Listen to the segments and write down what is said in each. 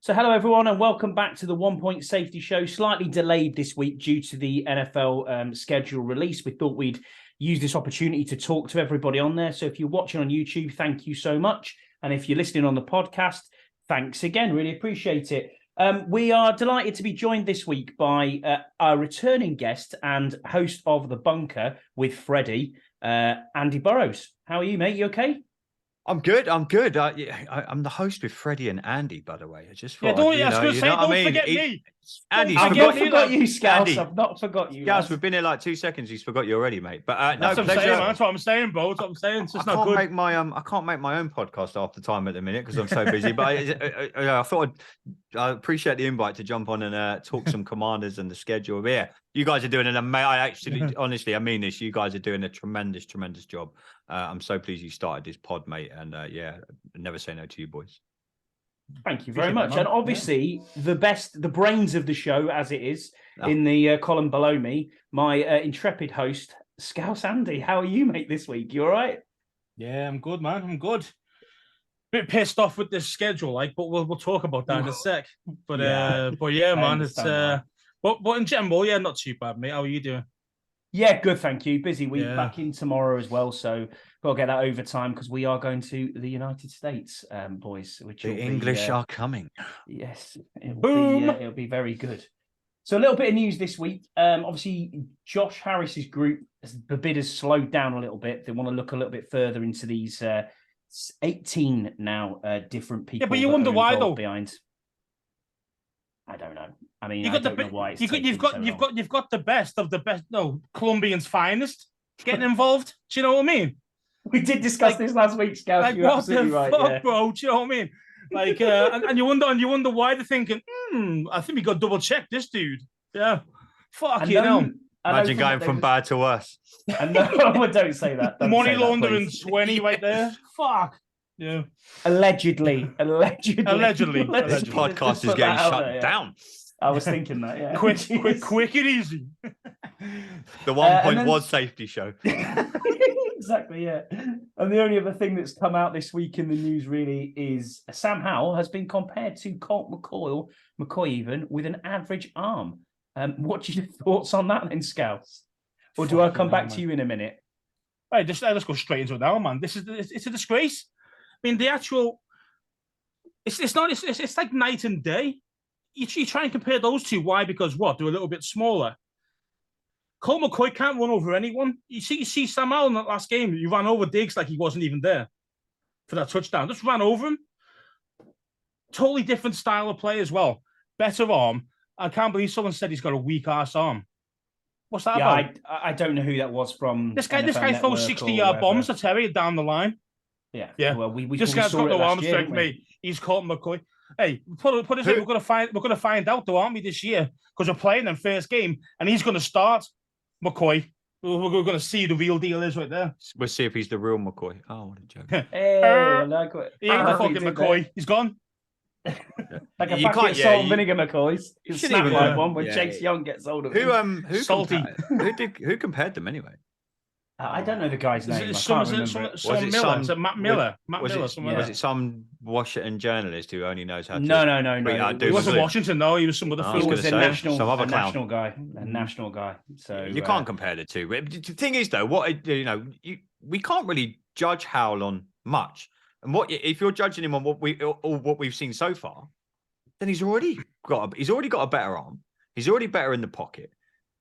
So hello everyone and welcome back to the 1 Point Safety Show. Slightly delayed this week due to the NFL schedule release. We thought we'd use this opportunity to talk to everybody on there. So if you're watching on YouTube, thank you so much. And if you're listening on the podcast, thanks again. Really appreciate it. We are delighted to be joined this week by our returning guest and host of The Bunker with Freddie, Andy Burrows. How are you, mate? You okay? I'm good. I'm the host with Freddie and Andy, by the way. I just thought, don't forget me. Andy's I've not forgot you, Scouse. Andy, I've not forgot you. Scouse, we've been here like 2 seconds. He's forgot you already, mate. But that's what I'm saying, man. That's what I'm saying, bro. That's what I'm saying. It's just not good. I can't make my own podcast half the time at the minute because I'm so busy. But I thought I appreciate the invite to jump on and talk some Commanders and the schedule. But yeah, you guys are doing an amazing. Honestly, I mean this. You guys are doing a tremendous job. I'm so pleased you started this pod, mate. And never say no to you, boys. Thank you very much. And obviously, the brains of the show, as it is, in the column below me, my intrepid host, Scouse Andy. How are you, mate, this week? You all right? Yeah, I'm good, man. I'm good. Bit pissed off with this schedule, but we'll talk about that in a sec. But yeah, man, it's but in general, yeah, not too bad, mate. How are you doing? Yeah, good, thank you. Busy week, back in tomorrow as well, so got to get that overtime because we are going to the United States, boys. Which the English are coming. Yes, it'll be very good. So a little bit of news this week. Obviously, Josh Harris's group, the bid has slowed down a little bit. They want to look a little bit further into these 18 now different people. Yeah, but you wonder why though. Behind. I don't know. I mean, you've got the best of the best. No, Colombian's finest getting involved. Do you know what I mean? We did discuss this last week, Scout. You're absolutely right, bro. Do you know what I mean? Like, and you wonder why they're thinking. I think we got to double check this dude. Yeah, fuck you know. Imagine going from bad to worse. No, don't say that. Money laundering 20 right there. Fuck. Yeah. Allegedly. This podcast is getting shut down. I was thinking that, yeah. Quick and easy. The 1 Point was safety show. Exactly, yeah. And the only other thing that's come out this week in the news really is Sam Howell has been compared to Colt McCoy even, with an average arm. What's your thoughts on that then, Scouts? Or do I come back to you in a minute? Right, let's go straight into it now, man. It's a disgrace. I mean, the actual, it's like night and day. You try and compare those two. Why? Because what? They're a little bit smaller. Colt McCoy can't run over anyone. You see Sam Howell in that last game. He ran over Diggs like he wasn't even there for that touchdown. Just ran over him. Totally different style of play as well. Better arm. I can't believe someone said he's got a weak ass arm. What's that about? I don't know who that was from. This guy throws 60-yard bombs to Terry down the line. Yeah. Well, we this guy's got no arm strength, mate. He's Colt McCoy. Hey, put it. We're gonna find out though, aren't we, this year? Because we're playing them first game, and he's gonna start McCoy. We're gonna see the real deal is right there. We'll see if he's the real McCoy. Oh, what a joke! Hey, like what? He ain't the fucking McCoy. He's gone. Like a packet of salt and vinegar McCoys. You snap like one when Chase Young gets hold of him. Who salty? Who compared them anyway? I don't know the guy's name. Was it Matt Miller? Was it some Washington journalist who only knows how to? No. He wasn't Washington. No, he was some other. He was a national guy. So you can't compare the two. But the thing is, though, we can't really judge Howell on much. And if you're judging him on what we've seen so far, then he's already got a better arm. He's already better in the pocket.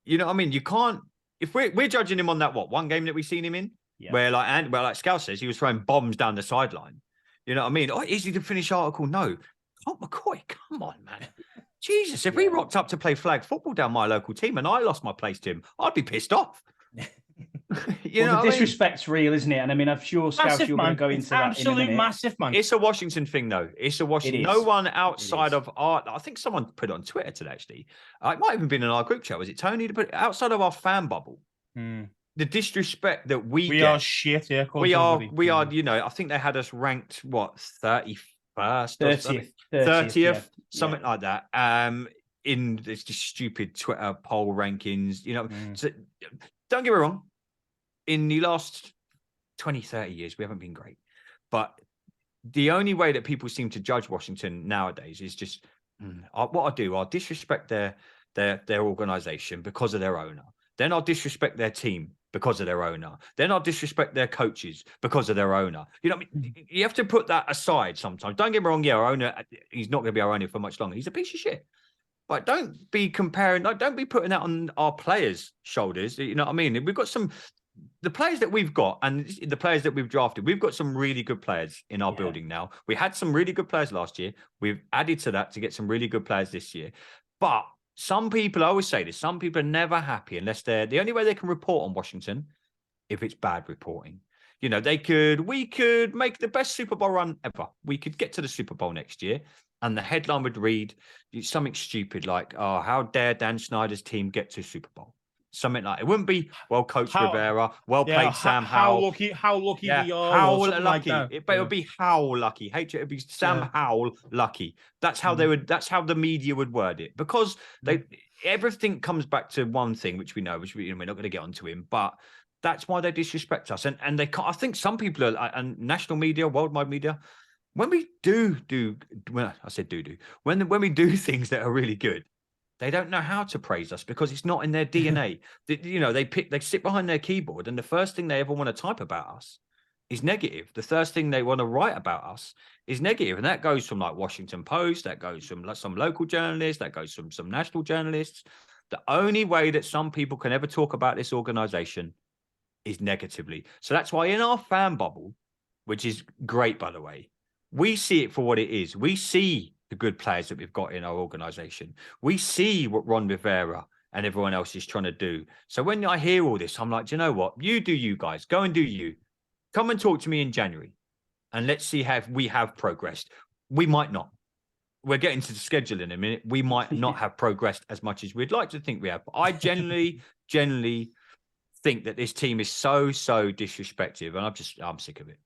You know what I mean? You can't. If we're judging him on that one game that we've seen him in, where like Scout says, he was throwing bombs down the sideline. You know what I mean? Easy to finish article. No, Colt McCoy, come on, man. Jesus, if we rocked up to play flag football down my local team and I lost my place to him, I'd be pissed off. The disrespect's real, isn't it? And I mean, I'm sure Scouts, you're going to go into that in a minute. Massive, man. It's a Washington thing, though. It's a Washington. No one outside of our. I think someone put it on Twitter today. Actually, it might have even been in our group chat. Was it Tony to put it outside of our fan bubble? The disrespect that we get. Are shit. Yeah, we are. I think they had us ranked 31st, 30th, something like that. In this just stupid Twitter poll rankings, So, don't get me wrong. In the last 20, 30 years, we haven't been great. But the only way that people seem to judge Washington nowadays is just what I do. I'll disrespect their organization because of their owner. Then I'll disrespect their team because of their owner. Then I'll disrespect their coaches because of their owner. You know, what I mean, you have to put that aside sometimes. Don't get me wrong. Yeah, our owner, he's not going to be our owner for much longer. He's a piece of shit. But don't be comparing. Don't be putting that on our players' shoulders. You know what I mean? We've got the players that we've got and the players that we've drafted. We've got some really good players in our building now. We had some really good players last year. We've added to that to get some really good players this year. But some people, I always say this, some people are never happy unless the only way they can report on Washington, if it's bad reporting. You know, we could make the best Super Bowl run ever. We could get to the Super Bowl next year. And the headline would read something stupid like, oh, how dare Dan Snyder's team get to Super Bowl? Something like it wouldn't be well coached Rivera, well played Sam Howell. How lucky we are. How lucky. Like it would be Howell lucky. It would be Sam Howell lucky. That's how they would. That's how the media would word it, because everything comes back to one thing, which we know, we're not going to get onto him, but that's why they disrespect us. And they can't. I think some people are, and national media, worldwide media, when we when we do things that are really good, they don't know how to praise us because it's not in their DNA. They sit behind their keyboard and the first thing they ever want to type about us is negative. The first thing they want to write about us is negative. And that goes from like Washington Post, that goes from some local journalists, that goes from some national journalists. The only way that some people can ever talk about this organization is negatively. So that's why in our fan bubble, which is great, by the way, we see it for what it is. We see the good players that we've got in our organization. We see what Ron Rivera and everyone else is trying to do. So when I hear all this, I'm like, do you know what? You do you guys. Go and do you. Come and talk to me in January and let's see how we have progressed. We might not. We're getting to the schedule in a minute. We might not have progressed as much as we'd like to think we have. But I generally think that this team is so disrespectful, and I'm sick of it.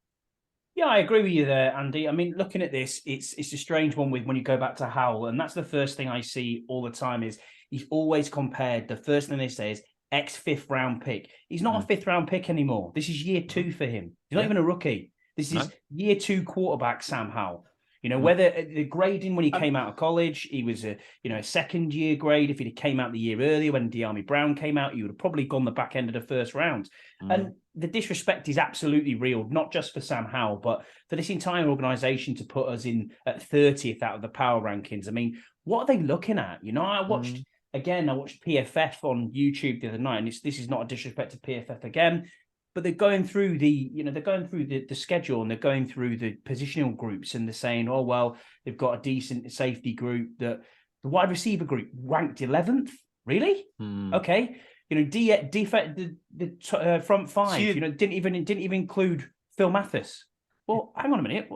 Yeah, I agree with you there, Andy. I mean, looking at this, it's a strange one when you go back to Howell, and that's the first thing I see all the time is he's always compared. The first thing they say is ex-fifth round pick. He's not a fifth round pick anymore. This is year 2 for him. He's not even a rookie. This is year 2 quarterback, Sam Howell. You know, whether the grading when he came out of college, he was a second year grade. If he came out the year earlier when De'Ami Brown came out, he would have probably gone the back end of the first round. And the disrespect is absolutely real, not just for Sam Howell, but for this entire organization to put us in at 30th out of the power rankings. I mean, what are they looking at? You know, I watched PFF on YouTube the other night, and this is not a disrespect to PFF again. But they're going through the schedule, and they're going through the positional groups, and they're saying, oh, well, they've got a decent safety group. That the wide receiver group ranked 11th. Really? Okay. You know, front five. Didn't even include Phil Mathis. Well, hang on a minute.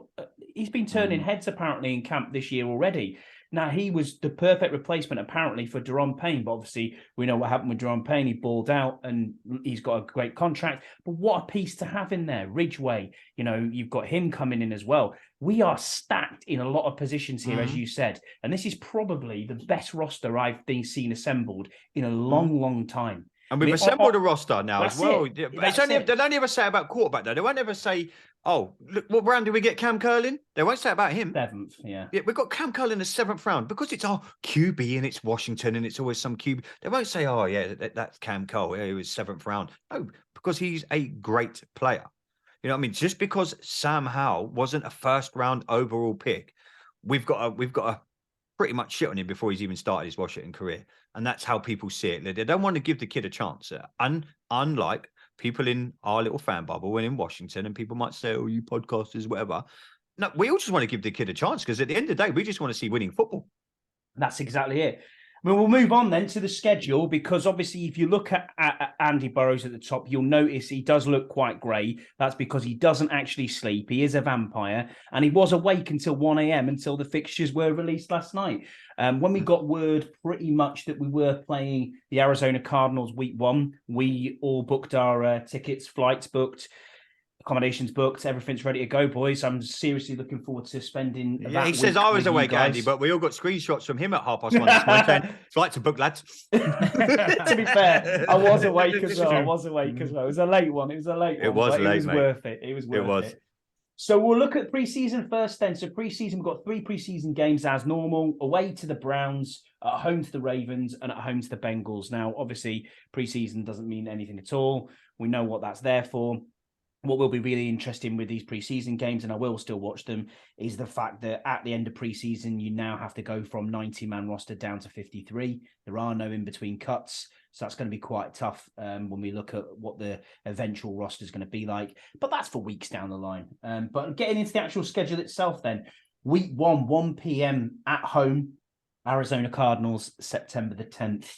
He's been turning heads apparently in camp this year already. Now, he was the perfect replacement, apparently, for Daron Payne. But obviously, we know what happened with Daron Payne. He balled out, and he's got a great contract. But what a piece to have in there. Ridgeway, you've got him coming in as well. We are stacked in a lot of positions here, as you said. And this is probably the best roster I've seen assembled in a long time. And we've assembled a roster now as well. They don't ever say about quarterback, though. They won't ever say, oh, look, what round did we get Cam Curlin? They won't say about him. 7th, yeah. We've got Cam Curlin in the 7th round because it's our QB and it's Washington and it's always some QB. They won't say, oh, yeah, that's Cam Curl. Yeah, he was 7th round. No, because he's a great player. You know what I mean? Just because Sam Howell wasn't a first-round overall pick, we've got to pretty much shit on him before he's even started his Washington career. And that's how people see it. They don't want to give the kid a chance. Unlike people in our little fan bubble and in Washington, and people might say, oh, you podcasters, whatever. No, we all just want to give the kid a chance because at the end of the day, we just want to see winning football. That's exactly it. I mean, we'll move on then to the schedule, because obviously if you look at Andy Burrows at the top, you'll notice he does look quite grey. That's because he doesn't actually sleep. He is a vampire, and he was awake until 1 a.m. until the fixtures were released last night. When we got word pretty much that we were playing the Arizona Cardinals week 1, we all booked our tickets, flights booked, accommodations booked, everything's ready to go, boys. I'm seriously looking forward to spending that he says I was awake, Andy, but we all got screenshots from him at 1:30 this morning. Flights are booked, lads. To be fair, I was awake as well. It was a late one. It was late. It was late, mate. Worth it. It was worth it. So we'll look at preseason first then. So preseason, we've got 3 preseason games as normal, away to the Browns, at home to the Ravens, and at home to the Bengals. Now, obviously, preseason doesn't mean anything at all. We know what that's there for. What will be really interesting with these preseason games, and I will still watch them, is the fact that at the end of preseason, you now have to go from 90-man roster down to 53. There are no in-between cuts. So that's going to be quite tough when we look at what the eventual roster is going to be like. But that's for weeks down the line. But getting into the actual schedule itself then, week 1, 1 p.m. at home, Arizona Cardinals, September the 10th.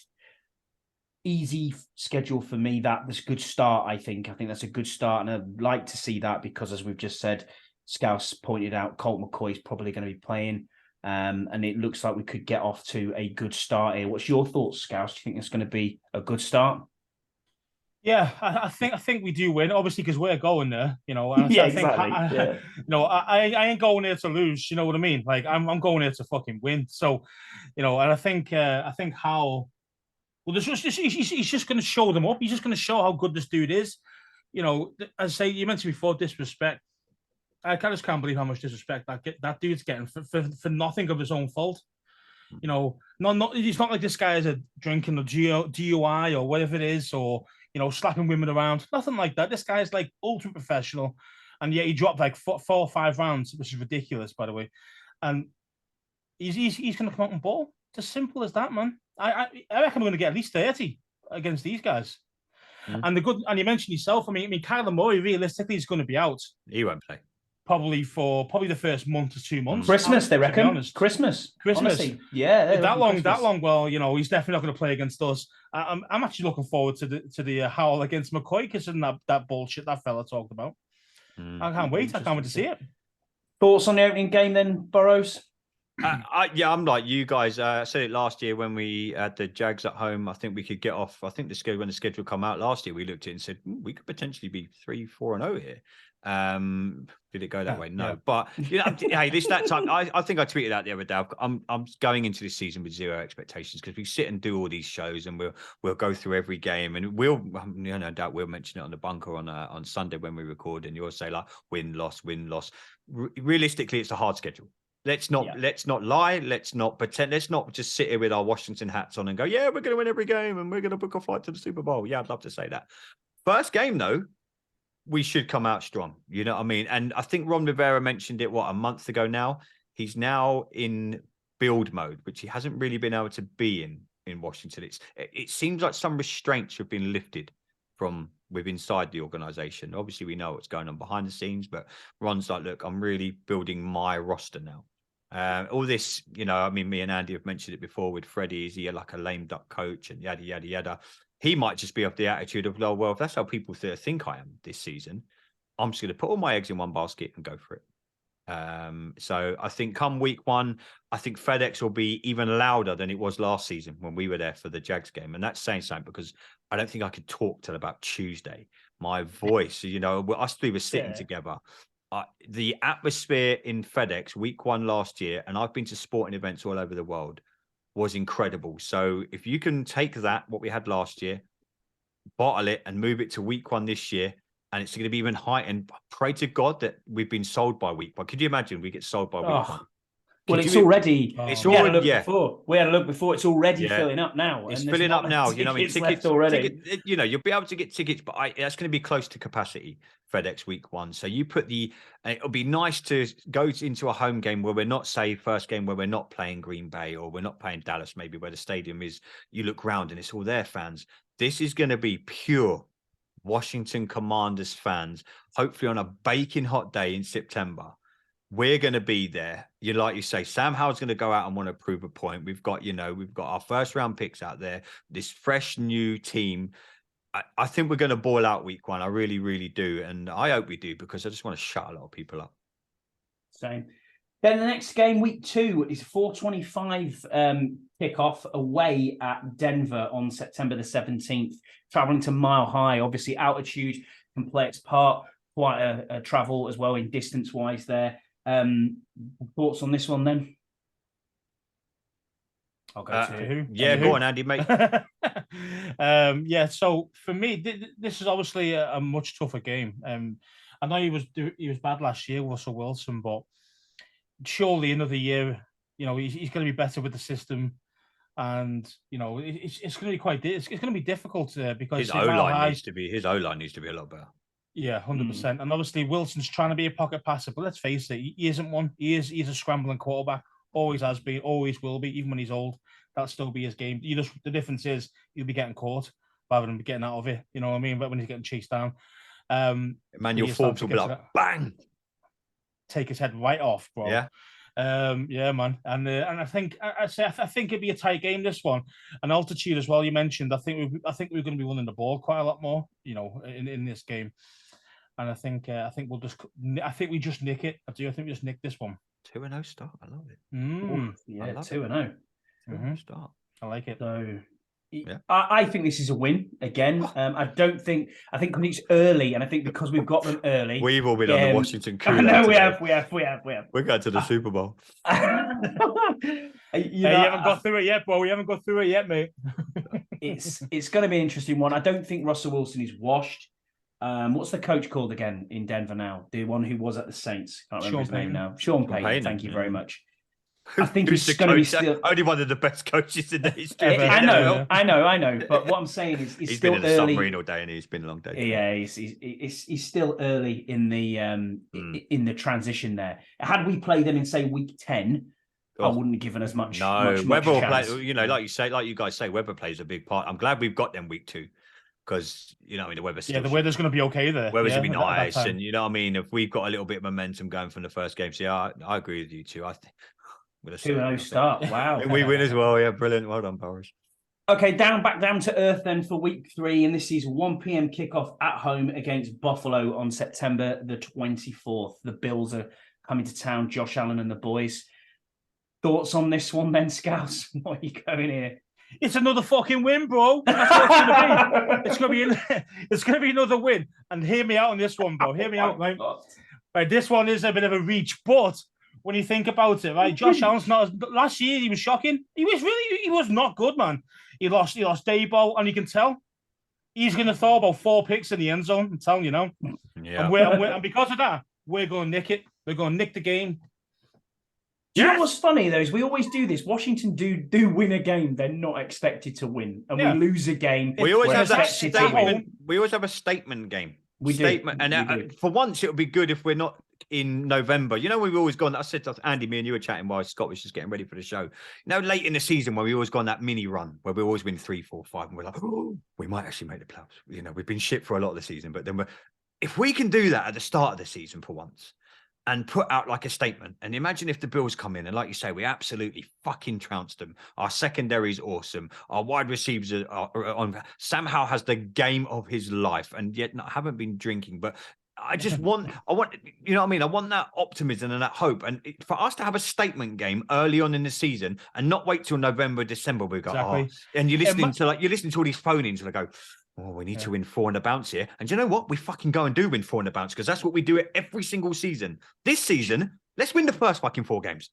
Easy schedule for me. That's a good start, I think. I think that's a good start, and I'd like to see that because, as we've just said, Scouse pointed out, Colt McCoy is probably going to be playing. And it looks like we could get off to a good start here. What's your thoughts, Scouse? Do you think it's going to be a good start? Yeah, I think we do win, obviously, because we're going there, you know. And Yeah, I think, exactly. Yeah. you know, I ain't going there to lose. You know what I mean? Like I'm going there to fucking win. So, you know, and I think how well there's just he's just going to show them up. He's just going to show how good this dude is. You know, as I say, you mentioned before, disrespect. I just can't believe how much disrespect that dude's getting for nothing of his own fault. You know, it's not like this guy is a drinking or DUI or whatever it is, or, you know, slapping women around. Nothing like that. This guy's like ultra professional, and yet he dropped like 4 or 5 rounds, which is ridiculous, by the way. And he's going to come out and ball. It's as simple as that, man. I reckon we're going to get at least 30 against these guys. And you mentioned yourself. I mean, Kyler Murray realistically is going to be out. He won't play. Probably the first month to 2 months. Christmas, they reckon. Christmas. Honestly, yeah. That long. Well, you know, he's definitely not going to play against us. I'm actually looking forward to the howl against McCoy, considering that bullshit that fella talked about. I can't wait. I can't wait to see it. Thoughts on the opening game then, Burrows? I'm like you guys. I said it last year when we had the Jags at home. I think we could get off. I think when the schedule come out last year, we looked at it and said we could potentially be 3-4-0 here. Did it go that way? No. Yeah. But you know, hey, that time I think I tweeted out the other day. I'm going into this season with 0 expectations because we sit and do all these shows and we'll go through every game and no doubt we'll mention it on the bunker on Sunday when we record, and you'll say like win loss. Realistically, it's a hard schedule. Let's not lie. Let's not pretend. Let's not just sit here with our Washington hats on and go, yeah, we're going to win every game and we're going to book a flight to the Super Bowl. Yeah, I'd love to say that. First game though, we should come out strong. You know what I mean? And I think Ron Rivera mentioned it, a month ago now? He's now in build mode, which he hasn't really been able to be in Washington. It seems like some restraints have been lifted from inside the organization. Obviously, we know what's going on behind the scenes, but Ron's like, look, I'm really building my roster now. All this, you know, I mean, me and Andy have mentioned it before with Freddie. Is he like a lame duck coach and yada, yada, yada? He might just be of the attitude of, well, if that's how people think I am this season, I'm just going to put all my eggs in one basket and go for it. So I think come week 1, I think FedEx will be even louder than it was last season when we were there for the Jags game. And that's saying something because I don't think I could talk till about Tuesday. My voice, you know, us 3 were sitting together. The atmosphere in FedEx week 1 last year, and I've been to sporting events all over the world, was incredible. So if you can take that, what we had last year, bottle it and move it to week 1 this year, and it's going to be even heightened. Pray to God that we've been sold by week 1. Could you imagine we get sold by week 1? Well, it's already. It's already. We had a look before. It's already filling up now. It's filling up now. You know, I mean, tickets already. You know, you'll be able to get tickets, but that's going to be close to capacity. FedEx week 1. So you put it'll be nice to go into a home game where we're not, say, first game where we're not playing Green Bay or we're not playing Dallas, maybe where the stadium is. You look round and it's all their fans. This is going to be pure Washington Commanders fans. Hopefully on a baking hot day in September. We're going to be there. Like you say, Sam Howell's going to go out and want to prove a point. We've got our first round picks out there, this fresh new team. I think we're going to ball out week 1. I really, really do. And I hope we do because I just want to shut a lot of people up. Same. Then the next game, week 2, is 4:25 kickoff away at Denver on September the 17th, traveling to Mile High. Obviously, altitude can play its part, quite a travel as well in distance-wise there. Thoughts on this one then? I'll go to who? Yeah, go on, Andy, mate. Yeah, so for me, this is obviously a much tougher game. I know he was bad last year, Russell Wilson, but surely another year, he's going to be better with the system. And it's going to be it's going to be difficult because his O line needs to be a lot better. Yeah, 100%. And obviously Wilson's trying to be a pocket passer, but let's face it, he isn't one. He's a scrambling quarterback. Always has been, always will be, even when he's old. That'll still be his game. The difference is he'll be getting caught rather than getting out of it. You know what I mean? But when he's getting chased down, Emmanuel Forbes will be like, bang, take his head right off, bro. Yeah. Yeah, man, and I think I think it'd be a tight game, this one, and altitude as well. You mentioned, I think we're going to be running the ball quite a lot more, in this game, and I think we just nick it. I think we just nick this one. 2-0 start. I love it. Yeah, 2-0. 2-0 start. I like it. So. Yeah. I think this is a win again. I think because it's early, and I think because we've got them early, we've all been on the Washington crew. I know we have. We're going to the Super Bowl. You haven't got through it yet, bro. We haven't got through it yet, mate. It's going to be an interesting one. I don't think Russell Wilson is washed. What's the coach called again in Denver now? The one who was at the Saints. Can't remember his name now. Sean Payton. Thank you very much. I think he's going to be still only one of the best coaches in the history. I know. But what I'm saying is, he's still been in early. The submarine all day, and it's been a long day. Yeah, he's still early in the transition there. Had we played them in say week 10, I wouldn't have given as much. No, much Weber chance. like you guys say, Weber plays a big part. I'm glad we've got them week 2. Because, the weather's the weather's going to be okay there. Weather's going to be nice. And, if we've got a little bit of momentum going from the first game. So, yeah, I agree with you too. I think 2-0 start. Wow. We win as well. Yeah, brilliant. Well done, Burrows. Okay, back down to earth then for week 3. And this is 1 p.m. kickoff at home against Buffalo on September the 24th. The Bills are coming to town, Josh Allen and the boys. Thoughts on this one then, Scouts? What are you going here? It's another fucking win, bro. That's what it's going to be. It's going to be another win. And hear me out on this one, bro. Hear me out, right? Right? This one is a bit of a reach, but when you think about it, right? Josh Allen's last year he was shocking. He was not good, man. He lost Daboll, and you can tell he's going to throw about 4 picks in the end zone. I'm telling you now. Yeah. And because of that, we're going to nick it. We're going to nick the game. Do you know what's funny though? Is we always do this. Washington do win a game they're not expected to win, and we lose a game. We always have that statement. We always have a statement game. And for once, it would be good if we're not in November. We've always gone. I said to Andy, me and you were chatting while Scott was just getting ready for the show. Late in the season where we always go on that mini run where we always win 3, 4, 5, and we're like, oh, we might actually make the playoffs. We've been shit for a lot of the season, but then if we can do that at the start of the season for once. And put out like a statement. And imagine if the Bills come in and, like you say, we absolutely fucking trounced them. Our secondary is awesome. Our wide receivers are on. Sam Howell has the game of his life, and yet haven't been drinking. But I want, you know what I mean? I want that optimism and that hope. And for us to have a statement game early on in the season and not wait till November, December, we go, exactly. And you're listening to all these phone-ins and I go, oh, we need to win 4 on the bounce here. And do you know what? We fucking go and do win 4 on the bounce because that's what we do it every single season. This season, let's win the first fucking 4 games.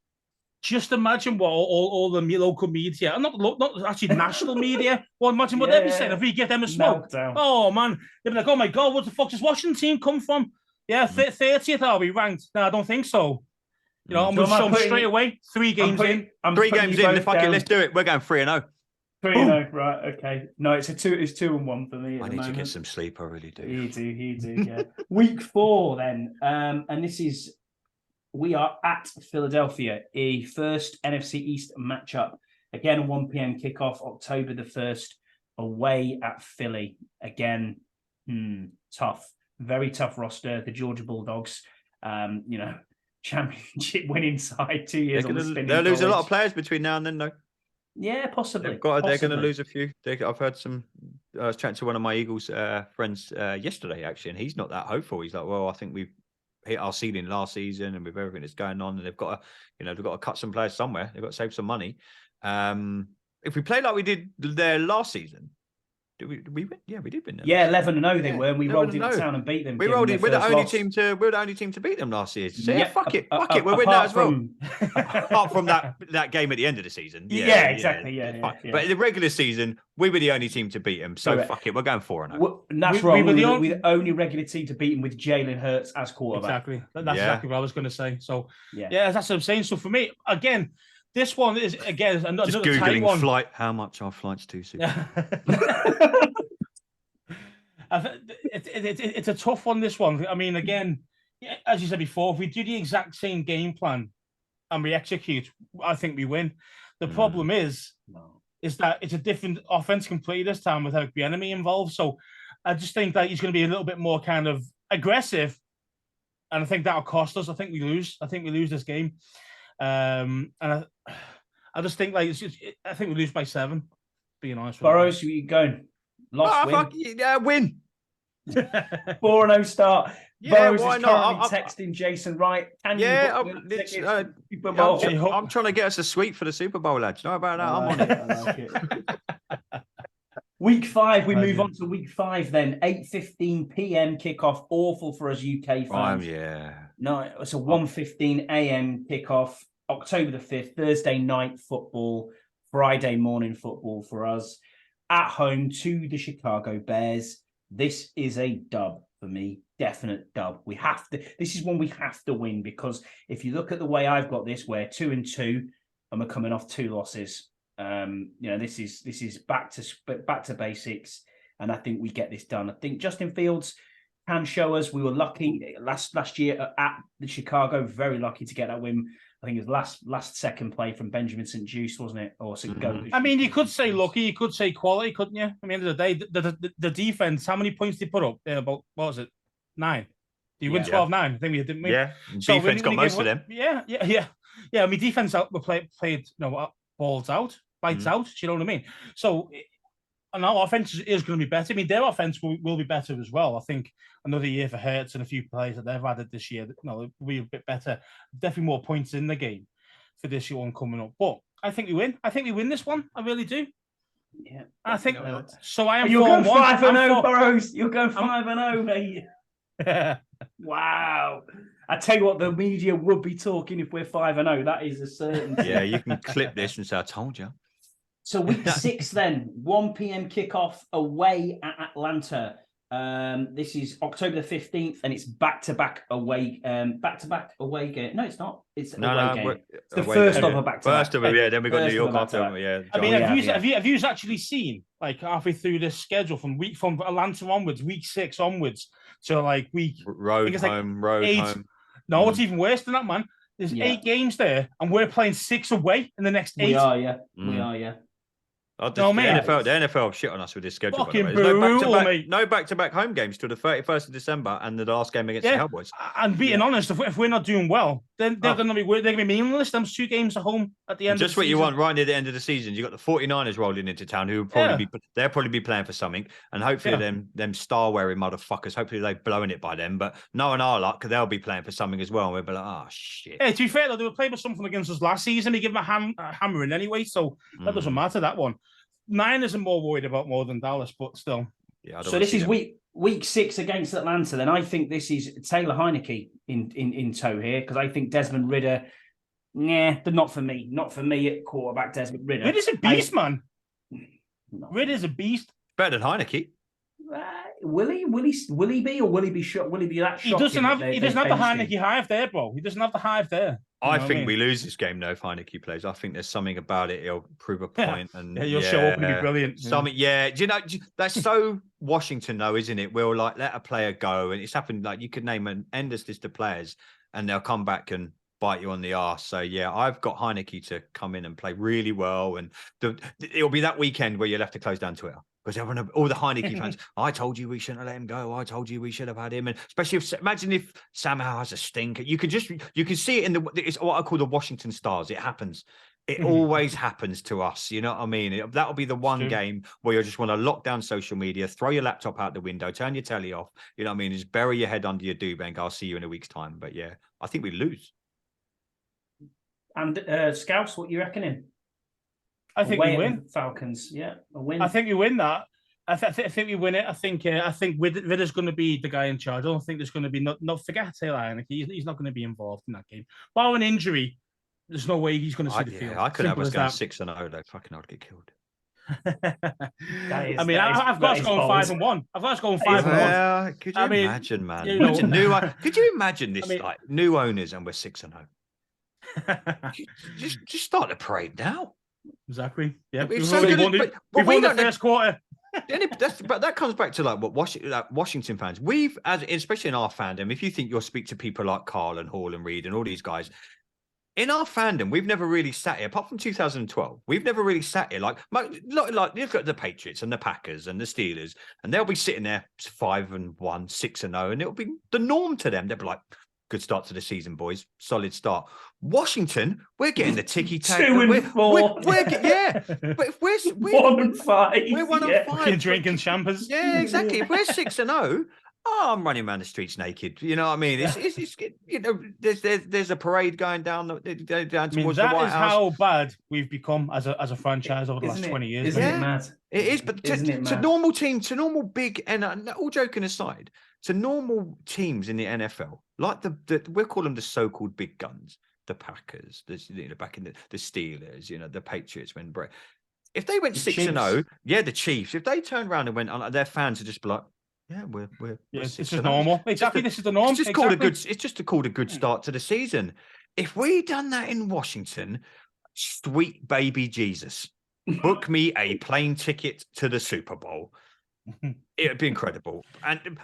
Just imagine what all the local media, and not actually national media, well, imagine what they'd be saying if we give them a smoke. Meltdown. Oh, man. They'd be like, oh, my God, what the fuck does Washington team come from? Yeah, 30th are we ranked? No, I don't think so. I'm going to show them straight away. 3 games in. 3 games in. Fuck it, let's do it. We're going 3-0. 3-0, right? Okay. No, it's 2-1 for me. I need to get some sleep. I really do. You do. Yeah. Week 4 then, and this is we are at Philadelphia, a first NFC East matchup. Again, a 1 p.m. kickoff, October the 1st, away at Philly. Again, tough, very tough roster. The Georgia Bulldogs, championship winning side 2 years. They'll lose a lot of players between now and then, though. Yeah, possibly. They're going to lose a few. I've heard some. I was chatting to one of my Eagles friends yesterday, actually, and he's not that hopeful. He's like, "Well, I think we've hit our ceiling last season, and with everything that's going on, and they've got to cut some players somewhere. They've got to save some money. If we play like we did there last season, Did we win? Yeah, we did win them. Yeah, 11-0 they were, and we rolled 11-0. into town and beat them. We rolled in. We're the only team to beat them last year. So yeah, fuck it, we'll win that as well. Apart from that game at the end of the season. Yeah, exactly. Yeah. But in the regular season, we were the only team to beat them. So fuck it, we're going 4-0. That's wrong. We were the only regular team to beat them with Jalen Hurts as quarterback. Exactly. That's exactly what I was going to say. So yeah, that's what I'm saying. So for me, again, this one is another just Googling tight one. flight. How much are flights to Super? It's a tough one. This one. I mean, again, as you said before, if we do the exact same game plan and we execute, I think we win. The problem is that it's a different offense completely this time without the enemy involved. So I just think that he's going to be a little bit more kind of aggressive, and I think that'll cost us. I think we lose. I think we lose this game. And I just think I think we lose by 7. Being honest, Burrows, where you going? Lost, win. 4-0 start. Yeah, Burrows why is not? currently texting Jason Wright. I'm trying to get us a suite for the Super Bowl, lads. You know about that? I'm on it. I like it. Week 5, we move on to week 5 then. 8:15 p.m. kickoff. Awful for us UK fans. No, it's a 1:15 a.m. kickoff. October the 5th, Thursday night football, Friday morning football for us. At home to the Chicago Bears. This is a dub for me. Definite dub. We have to. This is one we have to win, because if you look at the way I've got this, we're 2-2 and we're coming off 2 losses. This is back to basics, and I think we get this done. I think Justin Fields can show us. We were lucky last year at the Chicago, very lucky to get that win. I think it was last second play from Benjamin St. Juice, wasn't it? Or I mean, you could say lucky, you could say quality, couldn't you? I mean, at the end of the day, the defense, how many points did they put up? About, what was it? 9. Did you win 12-9? I think we did, didn't we? Yeah. So defense got most of them. Yeah. I mean, defense played balls out, lights out. Do you know what I mean? So, and our offense is going to be better. I mean, their offense will be better as well. I think another year for Hurts and a few players that they've added this year, will be a bit better. Definitely more points in the game for this year one coming up. But I think we win. I think we win this one. I really do. Yeah. I think so. I am. You're going 5-0, Burrows. You're going 5-0, mate. Wow. I tell you what, the media would be talking if we're 5-0. That is a certainty. Yeah, you can clip this and say, I told you. So week 6 then, 1 p.m. kickoff away at Atlanta. This is October the 15th, and it's back-to-back away game. No, it's not. It's away game. It's the first of a back-to-back. First of it, yeah. Then we got New York after. Yeah. I mean, have you actually seen, like, halfway through this schedule from Atlanta onwards, week 6 onwards, to like week road home, road 8. Home. No, it's even worse than that, man. There's 8 games there, and we're playing 6 away in the next 8. We are, yeah. The NFL shit on us with this schedule. No back-to-back home games till the 31st of December and the last game against the Cowboys. And being honest, if we're not doing well, then they're going to be meaningless. Them 2 games at home at the end. Just what you want right near the end of the season. You got the 49ers rolling into town, who will probably they'll probably be playing for something, and hopefully them star-wearing motherfuckers. Hopefully they've blown it by them, but knowing our luck, they'll be playing for something as well. And we'll be like, oh shit. Yeah, to be fair though, they were playing for something against us last season. They give them a hammering anyway, so that doesn't matter. That one. Niners are more worried about more than Dallas, but still. Yeah, so this is week 6 against Atlanta. Then I think this is Taylor Heineke in tow here, because I think Desmond Ridder, not for me. Not for me at quarterback, Desmond Ridder. Ridder's a beast, man. Ridder's a beast. Better than Heineke. Will he be, or will he be shot? Will he be that shocking? He doesn't have the Heineke hive there, bro. He doesn't have the hive there. I think we lose this game though if Heineke plays. I think there's something about it. He'll prove a point, and he'll show up and be brilliant. Something, Do you know that's so Washington though, isn't it? We'll like let a player go, and it's happened. Like you could name an endless list of players, and they'll come back and bite you on the arse. So yeah, I've got Heineke to come in and play really well, and it'll be that weekend where you'll have to close down Twitter. Because all the Heineke fans, I told you we shouldn't have let him go. I told you we should have had him. And especially imagine if Sam Howell has a stinker. You can see it it's what I call the Washington Stars. It happens. It always happens to us. You know what I mean? That'll be the one game where you just want to lock down social media, throw your laptop out the window, turn your telly off. You know what I mean? Just bury your head under your duvet. I'll see you in a week's time. But yeah, I think we lose. And Scouse, what you reckoning? I think we win. Falcons, a win. I think we win that. I think we win it. I think Ridder's going to be the guy in charge. I don't think there's going to be forget Taylor Heineke. He's not going to be involved in that game. Bar an injury, there's no way he's going to see the field. I could have us going 6-0 though. Fucking I'd get killed. I've got us going 5-1. I've got us going 5-1. Could you imagine, man? Could you imagine this like new owners and we're 6-0? just start the parade now. Exactly. Yeah, we've won the first quarter. But that comes back to like what Washington fans. We've, especially in our fandom, if you think you'll speak to people like Carl and Hall and Reed and all these guys, in our fandom, we've never really sat here, apart from 2012, we've never really sat here like look at the Patriots and the Packers and the Steelers, and they'll be sitting there 5-1, 6-0, and it'll be the norm to them. They'll be like, good start to the season, boys. Solid start. Washington, we're getting the ticky tack. 2-4. But if we're 1-5, we're 1-5. You're drinking champers. Yeah, exactly. If we're 6-0, I'm running around the streets naked. You know what I mean? It's you know, there's a parade going down towards the White House. That is how bad we've become as a franchise over the last 20 years. Isn't it mad? It is, but to normal teams, to normal big, and all joking aside, to normal teams in the NFL, like we'll call them the so-called big guns, the Packers, back in the Steelers, the Patriots when Brett. If they went 6-0, the Chiefs. If they turned around and went, their fans would just be like, yeah, we're this is normal. Exactly, this is the norm. It's just called a good. It's just called a good start to the season. If we done that in Washington, sweet baby Jesus, book me a plane ticket to the Super Bowl. It'd be incredible.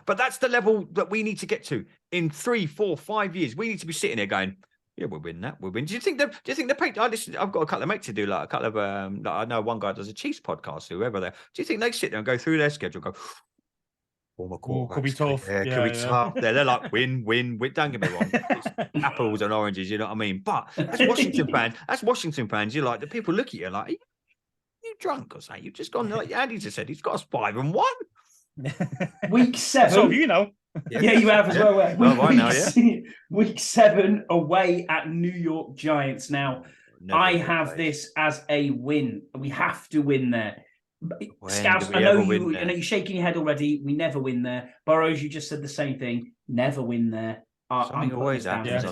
But that's the level that we need to get to in 3, 4, 5 years. We need to be sitting there going, yeah, we'll win that. We'll win. Do you think the Patriots? I've got a couple of mates to do, like a couple of. I know one guy does a Chiefs podcast. Whoever they. Do you think they sit there and go through their schedule? And go. Could be tough. Yeah, could be tough. They're like win. Don't get me wrong. It's apples and oranges, you know what I mean? But as Washington fans, you're like, the people look at you like, you drunk or something? You've just gone, like Andy just said, he's got us 5-1. Week 7. So you know. Yeah, you have as well. Week Week 7 away at New York Giants. Now, I have this as a win. We have to win there. Scouts, I know you're shaking your head already. We never win there. Burrows, you just said the same thing. Never win there. Something always happens.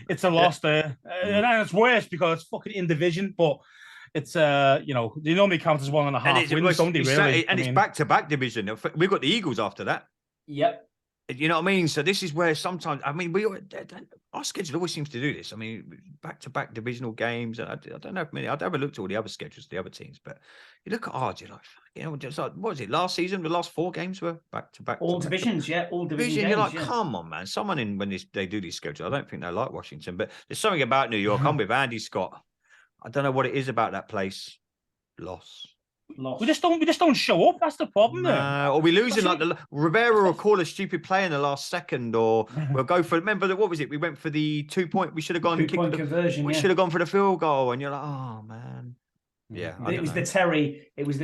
It's a loss there, and it's worse because it's fucking in division. But it's they normally count as 1.5 wins, don't they? Really, and it's back-to-back division. We've got the Eagles after that. Yep. You know what I mean? So this is where sometimes, our schedule always seems to do this. I mean, back-to-back divisional games. And I don't know I'd ever looked at all the other schedules, the other teams, but you look at ours, you're like, just like, what was it, last season? The last 4 games were back-to-back. All divisions, all division. You're like, come on, man. Someone when they do these schedules, I don't think they like Washington, but there's something about New York. I'm with Andy Scott. I don't know what it is about that place. Loss. We just don't show up. That's the problem. Or we losing like the Rivera will call a stupid play in the last second, or we'll go for. Remember what was it? We went for the 2-point. We should have gone 2-point conversion. We should have gone for the field goal, and you're like, oh man. Yeah, it was the Terry. He was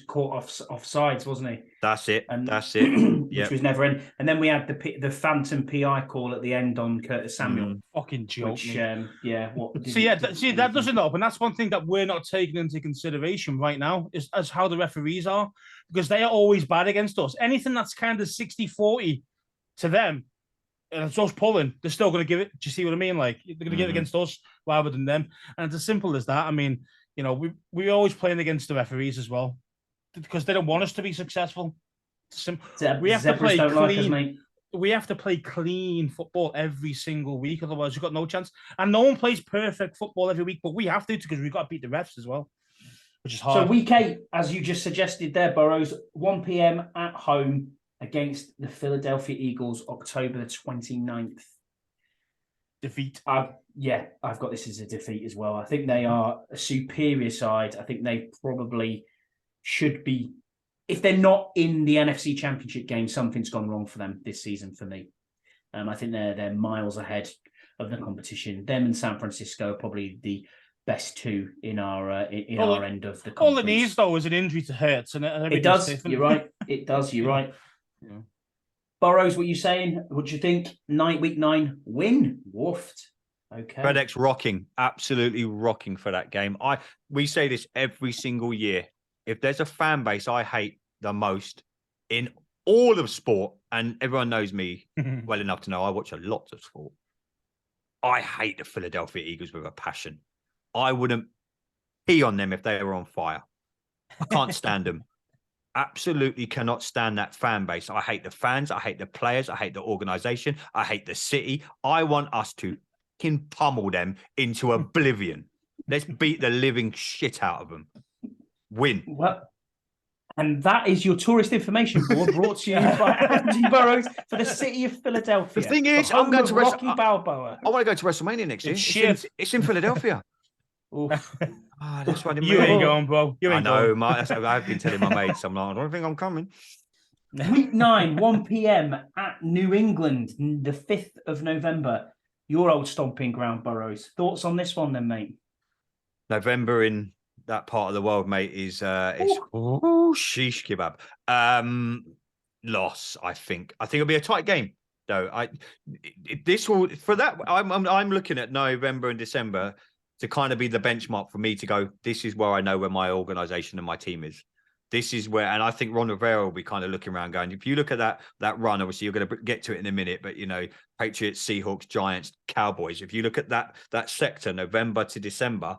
caught offsides, wasn't he? That's it. Which was never in. And then we had the phantom PI call at the end on Curtis Samuel. Fucking joke. Which, that doesn't help, and that's one thing that we're not taking into consideration right now is as how the referees are, because they are always bad against us. Anything that's kind of 60-40 to them. And it's us pulling, they're still going to give it. Do you see what I mean? Like, they're going to give it against us rather than them. And it's as simple as that. I mean, we're always playing against the referees as well because they don't want us to be successful. We have to play clean. We have to play clean football every single week. Otherwise, you've got no chance. And no one plays perfect football every week, but we have to because we've got to beat the refs as well, which is hard. So week 8, as you just suggested there, Burrows, 1 p.m. at home against the Philadelphia Eagles, October the 29th. Defeat. I've got this as a defeat as well. I think they are a superior side. I think they probably should be. If they're not in the NFC Championship game, something's gone wrong for them this season for me. I think they're miles ahead of the competition. Them and San Francisco are probably the best 2 in our end of the conference. All it needs, though, is an injury to Hurts. And it does. You're right. It does. You're right. Yeah. Burrows, what are you saying? What do you think? Week 9 win? Woofed. Okay. FedEx rocking, absolutely rocking for that game. We say this every single year. if there's a fan base I hate the most in all of sport, and everyone knows me well enough to know I watch a lot of sport, I hate the Philadelphia Eagles with a passion. I wouldn't pee on them if they were on fire. I can't stand them. Absolutely cannot stand that fan base. I hate the fans. I hate the players. I hate the organization. I hate the city. I want us to fucking pummel them into oblivion. Let's beat the living shit out of them. Win. Well, and that is your tourist information board brought to you by Andy Burrows for the city of Philadelphia. The thing is, the I'm going home to of Rocky Balboa. I want to go to WrestleMania next year. It's in Philadelphia. That's what You ain't going, bro. You ain't going. I've been telling my mates. I'm like, I don't think I'm coming. Week 9, 1 p.m. at New England, the 5th of November. Your old stomping ground, Burrows. Thoughts on this one then, mate? November in that part of the world, mate, is sheesh kebab. Loss, I think. I think it'll be a tight game, though. I'm looking at November and December to kind of be the benchmark for me to go, this is where I know where my organization and my team is. This is where, and I think Ron Rivera will be kind of looking around going, if you look at that run, obviously you're going to get to it in a minute, but Patriots, Seahawks, Giants, Cowboys, if you look at that sector, November to December,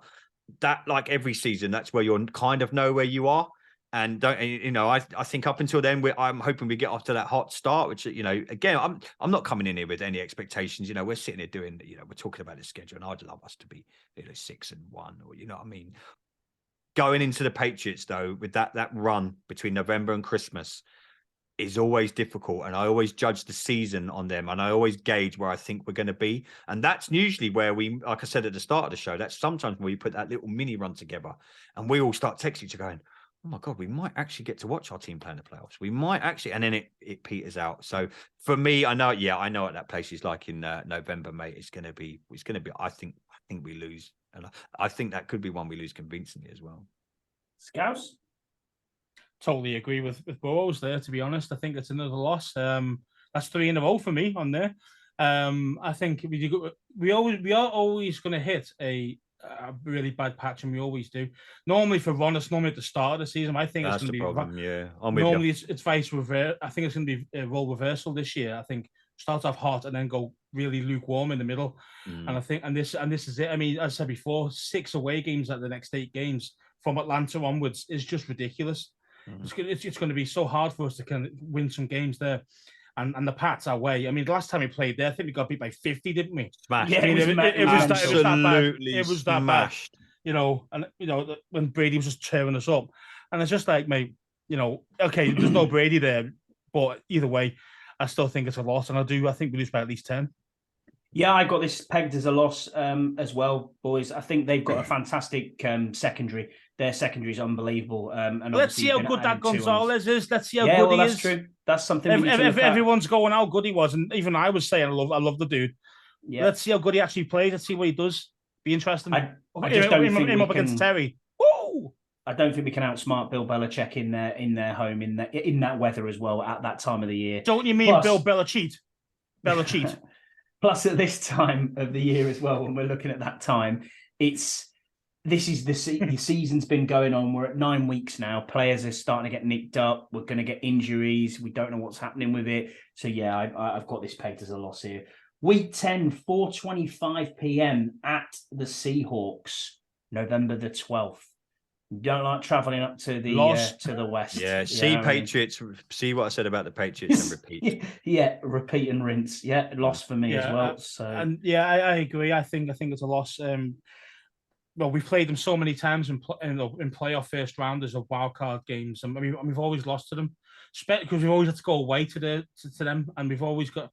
that, like every season, that's where you'll kind of know where you are. And I think up until then, I'm hoping we get off to that hot start, which, again, I'm not coming in here with any expectations. We're sitting here doing, we're talking about the schedule, and I'd love us to be 6-1, or what I mean. Going into the Patriots, though, with that run between November and Christmas is always difficult. And I always judge the season on them, and I always gauge where I think we're going to be. And that's usually where we, like I said at the start of the show, that's sometimes where we put that little mini run together and we all start texting each other going, oh my God, we might actually get to watch our team play in the playoffs. We might actually, and then it peters out. So for me, I know what that place is like in November, mate. It's going to be, I think we lose. And I think that could be one we lose convincingly as well. Scouse? Totally agree with Burrows there, to be honest. I think it's another loss. That's 3 in a row for me on there. I think we are always going to hit a really bad patch, and we always do. Normally for Ron, it's normally at the start of the season. I think that's it's going to be problem. Yeah, normally it's vice reverse. I think it's going to be a role reversal this year. I think start off hot and then go really lukewarm in the middle. And I think and this is it. I mean, as I said before, 6 away games at the next 8 games from Atlanta onwards is just ridiculous. It's going to be so hard for us to kind of win some games there. And the Pats are way. I mean, the last time we played there, I think we got beat by 50, didn't we? Smashed. Yeah, I mean, it was that bad. It was that smashed. Bad. And when Brady was just tearing us up, and it's just like, mate, okay, there's no Brady there, but either way, I still think it's a loss, and I think we lose by at least 10. Yeah, I got this pegged as a loss as well, boys. I think they've got a fantastic secondary. Their secondary is unbelievable. And let's see how good that Gonzalez is. Let's see how good he is. That's true. That's something we need to look at. Everyone's going how good he was, and even I was saying I love the dude. Yeah. Let's see how good he actually plays. Let's see what he does. Be interesting. I just don't think him up against Terry. Woo! I don't think we can outsmart Bill Belichick in their home in that weather as well at that time of the year. Don't you mean Bill Belichick? Belichick. Plus, at this time of the year as well, when we're looking at that time, the season's been going on. We're at 9 weeks now. Players are starting to get nicked up. We're going to get injuries. We don't know what's happening with it. So, yeah, I've got this pegged as a loss here. Week 10, 4:25 p.m. at the Seahawks, November the 12th. Don't like traveling up to the west. Yeah, Patriots. See what I said about the Patriots and repeat. Yeah, repeat and rinse. Yeah, loss for me as well. I agree. I think it's a loss. Well, we've played them so many times in playoff first rounders of wildcard games, and we've always lost to them, because we've always had to go away to them, and we've always got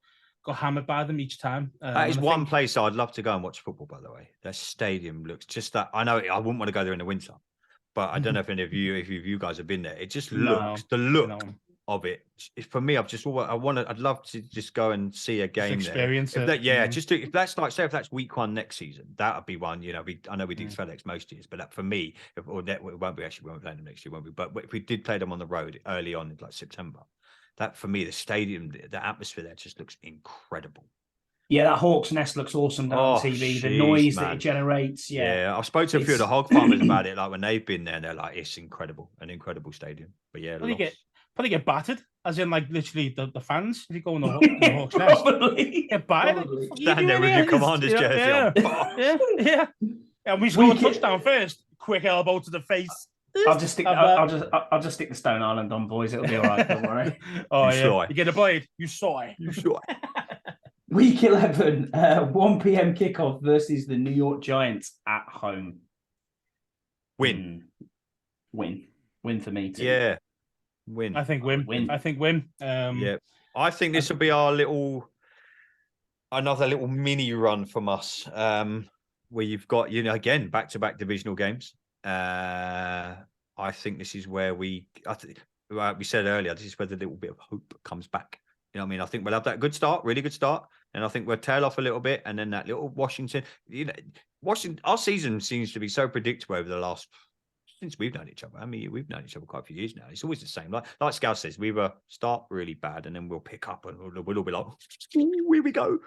hammered by them each time. That is one place I'd love to go and watch football. By the way, their stadium looks just that. I know I wouldn't want to go there in the winter. But I don't know if any of you guys have been there. It just looks of it. For me, I'd love to just go and see a game just experience there. If that's like, say if that's week 1 next season, that would be one. I know we do FedEx most years, but for me, it won't be actually. We won't play them next year, won't we? But if we did play them on the road early on, like September, that for me, the stadium, the atmosphere there just looks incredible. Yeah, that Hawk's Nest looks awesome down on TV. The noise that it generates. Yeah. I've spoken to a few of the hog farmers about it. Like when they've been there, they're like, it's incredible, an incredible stadium. But yeah, probably get battered, as in like literally the fans. If you go in the Hawks Nest, probably get battered. Stand there with your commander's jersey on. Yeah. And we score a touchdown first. Quick elbow to the face. I'll just stick the Stone Island on, boys. It'll be all right. Don't worry. You get a blade. You saw it. Week 11, 1 p.m. kickoff versus the New York Giants at home. Win for me too. Yeah, win. I think win. I think win. Yeah, I think this will be another little mini run from us, where you've got again back-to-back divisional games. I think this is where we said earlier, this is where the little bit of hope comes back. You know what I mean? I think we'll have that really good start. And I think we'll tail off a little bit. And then that little Washington, our season seems to be so predictable over the last, since we've known each other. I mean, we've known each other quite a few years now. It's always the same. Like Scout says, we will start really bad and then we'll pick up and we'll all be like, here we go.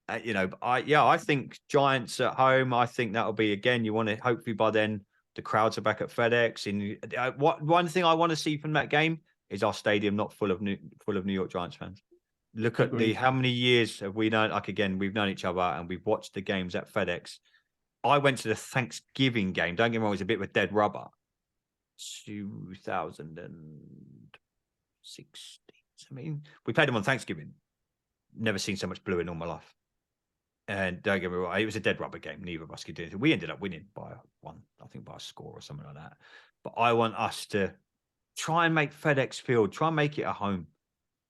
I think Giants at home, I think that'll be, again, you want to, hopefully by then, the crowds are back at FedEx. One thing I want to see from that game is our stadium not full of New York Giants fans. Look at how many years have we known? Like again, we've known each other and we've watched the games at FedEx. I went to the Thanksgiving game. Don't get me wrong, it was a bit of a dead rubber. 2016. I mean, we played them on Thanksgiving. Never seen so much blue in all my life. And don't get me wrong, it was a dead rubber game. Neither of us could do anything. We ended up winning by I think by a score or something like that. But I want us to try and make FedEx Field, try and make it a home.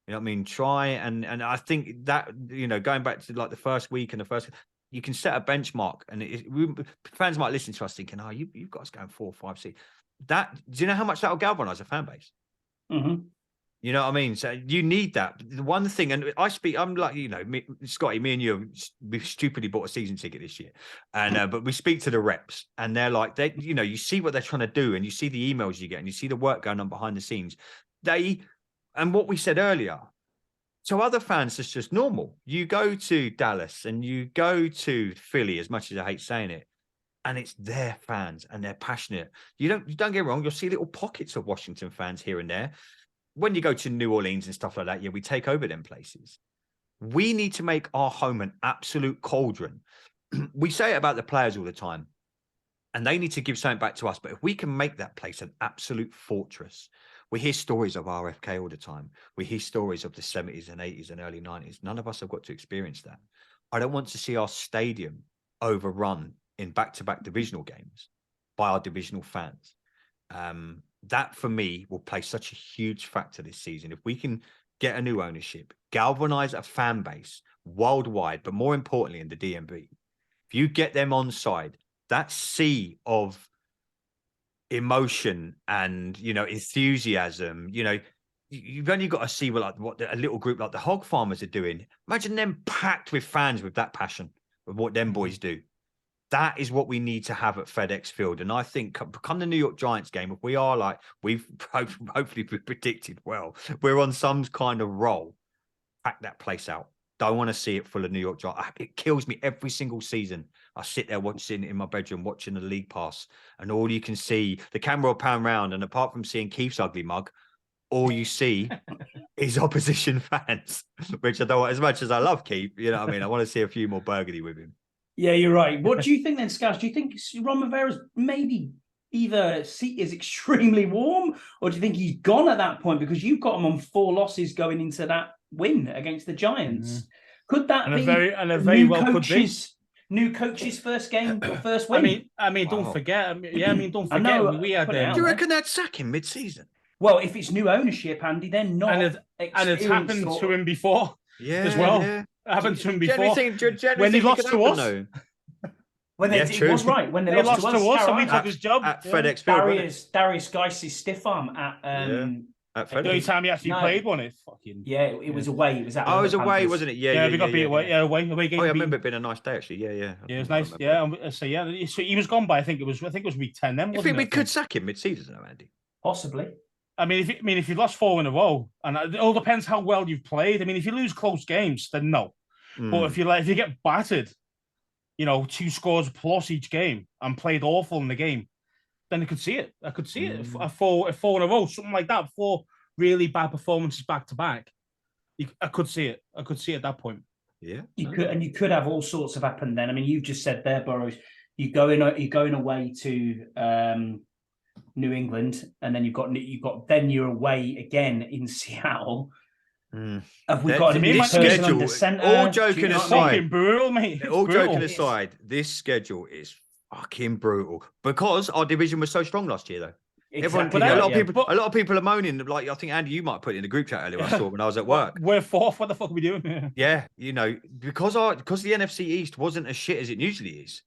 You know what I mean? Try and I think that, going back to like the first week and you can set a benchmark and fans might listen to us thinking, oh, you guys going 4 or 5 seats. Do you know how much that will galvanize a fan base? Mm-hmm. You know what I mean? So you need that. The one thing, and I'm like, Scotty, me and you, we've stupidly bought a season ticket this year. And, but we speak to the reps and they're like, you see what they're trying to do and you see the emails you get and you see the work going on behind the scenes. And what we said earlier, so other fans, it's just normal. You go to Dallas and you go to Philly, as much as I hate saying it, and it's their fans and they're passionate. You don't get me wrong, you'll see little pockets of Washington fans here and there. When you go to New Orleans and stuff like that, we take over them places. We need to make our home an absolute cauldron. We say it about the players all the time, and they need to give something back to us. But if we can make that place an absolute fortress, we hear stories of RFK all the time. We hear stories of the 70s and 80s and early 90s. None of us have got to experience that. I don't want to see our stadium overrun in back-to-back divisional games by our divisional fans. That, for me, will play such a huge factor this season. If we can get a new ownership, galvanize a fan base worldwide, but more importantly in the DMV, if you get them on side, that sea of emotion and enthusiasm, you've only got to see what a little group like the hog farmers are doing. Imagine them packed with fans with that passion of what them boys do. That is what we need to have at FedEx Field. And I think come the New York Giants game, if we are like we've hopefully predicted well, we're on some kind of roll, pack that place out. Don't want to see it full of New York Giants. It kills me every single season. I sit there watching in my bedroom, watching the league pass, and all you can see, the camera will pan round, and apart from seeing Keith's ugly mug, all you see is opposition fans, which I don't want, as much as I love Keith, you know what I mean? I want to see a few more burgundy with him. Yeah, you're right. What do you think then, Scouts? Do you think Ron Rivera's maybe either seat is extremely warm, or do you think he's gone at that point because you've got him on 4 losses going into that win against the Giants? Mm. Could that be a very well could be new coach's first game, first win? I mean, don't forget. Don't forget. We had. Do you reckon they'd sack him mid-season? Well, if it's new ownership, Andy, they're not. And it's happened to him before. Yeah, as well. Yeah. It happened to him before. When he lost to us. When they was right. When they lost to us, and we took his job at FedEx Field. Darius Geis's stiff arm at the only time he actually played one, it was away. It was at. Oh, it was away, wasn't it? Yeah, we got beat away. Yeah, away game. Oh, I remember it being a nice day actually. Yeah. Yeah, it was nice. Yeah, so he was gone by. I think it was week 10. Then you think we could sack him mid-season, though, Andy? Possibly. I mean, if you've lost 4 in a row, and it all depends how well you've played. I mean, if you lose close games, then no. But if you get battered, 2 scores plus each game and played awful in the game, then I could see it. I could see it. A four in a row, something like that. 4 really bad performances back to back. I could see it. I could see it at that point. Yeah, you could have all sorts of happened then. I mean, you've just said there, Burrows, you're going away to New England, and then you're away again in Seattle. Have we got a schedule? All joking aside, brutal, mate. Joking aside, this schedule is fucking brutal because our division was so strong last year, though. Exactly. A lot of people are moaning. Like, I think Andy, you might put it in the group chat earlier. I saw when I was at work. We're 4th. What the fuck are we doing? Yeah, because the NFC East wasn't as shit as it usually is.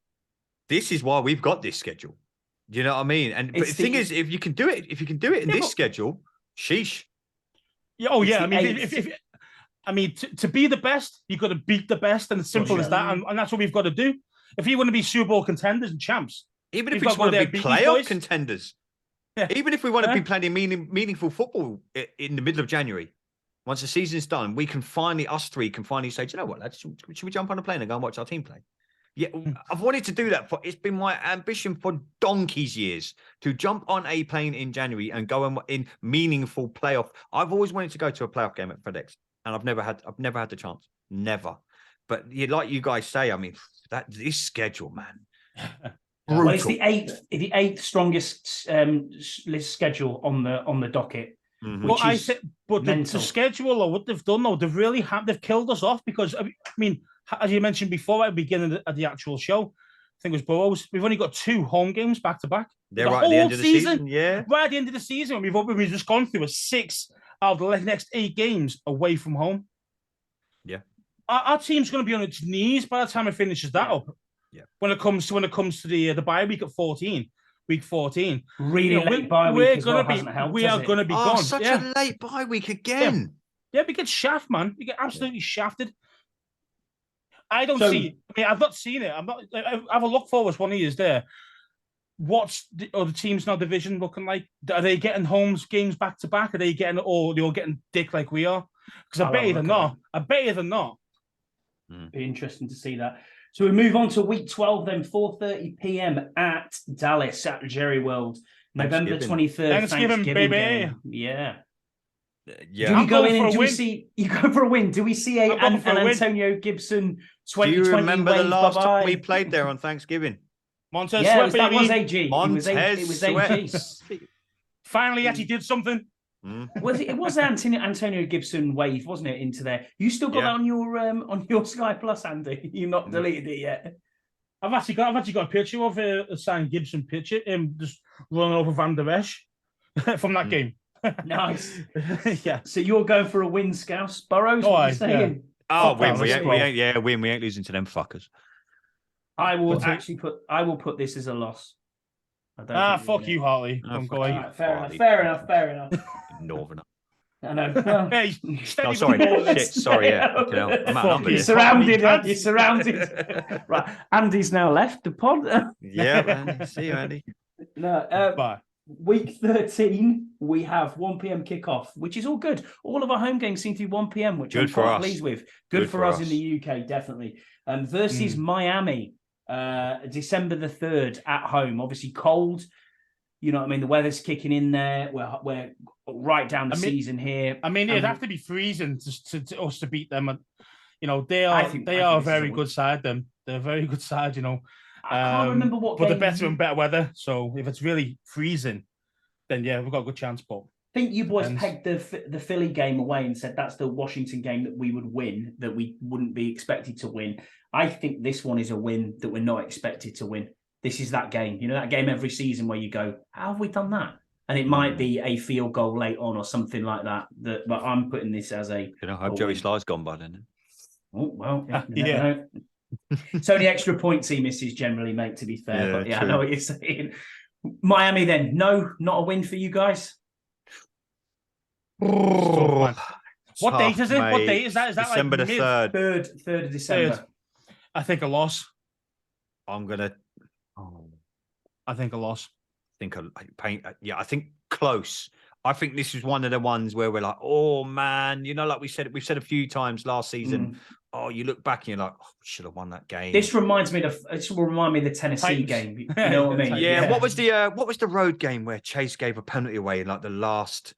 This is why we've got this schedule. Do you know what I mean? And but the thing is, if you can do it in this schedule, sheesh. Yeah. Oh yeah. I mean, to be the best, you've got to beat the best, and it's simple as that. And that's what we've got to do. If you want to be Super Bowl contenders and champs, even if we just want to be playoff contenders. Yeah. Even if we want to be playing meaningful football in the middle of January, once the season's done, us three can finally say, do you know what, lads, should we jump on a plane and go and watch our team play? Yeah, I've wanted to do that. It's been my ambition for donkey's years to jump on a plane in January and go in meaningful playoff. I've always wanted to go to a playoff game at FedEx, and I've never had the chance. Never. But like you guys say, I mean, this schedule, man. Well, it's the eighth strongest list schedule on the docket. Mm-hmm. But the schedule, or what they've done, though, they've killed us off because I mean, as you mentioned before at the beginning of the actual show, I think it was Burrows. We've only got 2 home games back to back. They're right at the end of the season. Yeah, right at the end of the season, we've just gone through a 6 out of the next 8 games away from home. Yeah, our team's going to be on its knees by the time it finishes that up. Yeah. When it comes to the bye week at 14, week 14, really late bye week. We are going to be gone. Such a late bye week again. Yeah, we get shafted, man. We get absolutely shafted. I don't see. I mean, I've not seen it. I have a look forward. One of you is there. What's the other teams in our division looking like? Are they getting home games back to back? Are they getting, or they're all getting dick like we are? Because I bet you they're not. I bet you they're not. Be interesting to see that. So we move on to week 12 then, 4:30 p.m. at Dallas at Jerry World, November 23rd. Thanksgiving baby. Game. Yeah. Yeah. Do we go in and do we see you go for a win? Do we see an Antonio Gibson 2020? Do you remember the last time we played there on Thanksgiving? Montez Sweat, that was AG. Montez it was AG. Finally, actually did something. It was Antonio Gibson wave, wasn't it, into there? You still got that on your Sky Plus, Andy? You've not deleted it yet. I've actually got a picture of a signed Gibson picture, him just running over Van Der Esch from that game. Nice. Yeah. So you're going for a win, Scouse? Burrows? Win. Win. Win. We ain't losing to them fuckers. I will put this as a loss. Fuck you, Hartley. I'm going. Right, fair enough. Northerner. I know. Hey, sorry. Shit, sorry. Yeah. I'm outnumbered. You're surrounded. Right. Andy's now left the pod. Yeah, man. See you, Andy. No. Bye. Week 13, we have 1 p.m. kickoff, which is all good. All of our home games seem to be 1 p.m., which I'm quite pleased with. Good for us in the UK, definitely. Versus Miami, December the 3rd at home. Obviously cold. You know what I mean? The weather's kicking in there. We're right down the season here. I mean, it'd have to be freezing to us to beat them. You know, they are a very good side. They're a very good side, you know. I can't remember what game. But the better and better weather. So if it's really freezing, then yeah, we've got a good chance. But I think you boys pegged the Philly game away and said that's the Washington game that we would win, that we wouldn't be expected to win. I think this one is a win that we're not expected to win. This is that game. You know, that game every season where you go, how have we done that? And it might be a field goal late on or something like that. But I'm putting this as a. I hope Joey Sly's gone by then. Oh, well, yeah. It's only extra points he misses generally, mate, to be fair. But yeah, true. I know what you're saying. Miami then. No, not a win for you guys. What date is it? Mate. What date is that? Is that December like the 3rd? 3rd of December. 3rd. I think a loss. I'm going to... I think a loss. I think close. I think this is one of the ones where we're like, oh man, you know, like we've said a few times last season, oh, you look back and you're like, oh, we should have won that game. This reminds me of the Tennessee Titans. game. You know what I mean? Yeah. What was the road game where Chase gave a penalty away in like the last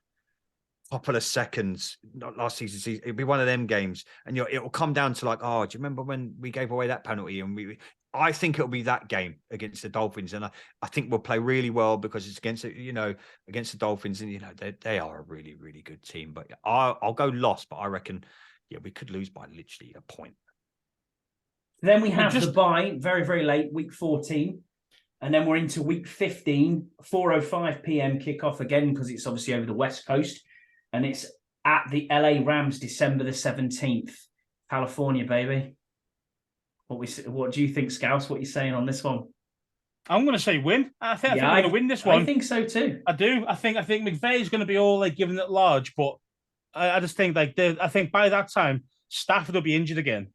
couple of seconds? Not last season. It'd be one of them games, and it'll come down to like, oh, do you remember when we gave away that penalty? And I think it'll be that game against the Dolphins, and I think we'll play really well because it's against the Dolphins, and they are a really, really good team. But I'll go lost, but I reckon we could lose by literally a point. Then we have the bye very, very late, week 14. And then we're into week 15, 4:05 p.m. kickoff again, because it's obviously over the West Coast. And it's at the LA Rams, December the 17th. California, baby. What do you think, Scouse? What are you saying on this one? I'm going to say win. I think we're going to win this one. I think so too. I do. I think McVay is going to be all like giving it large, but I just think I think by that time Stafford will be injured again.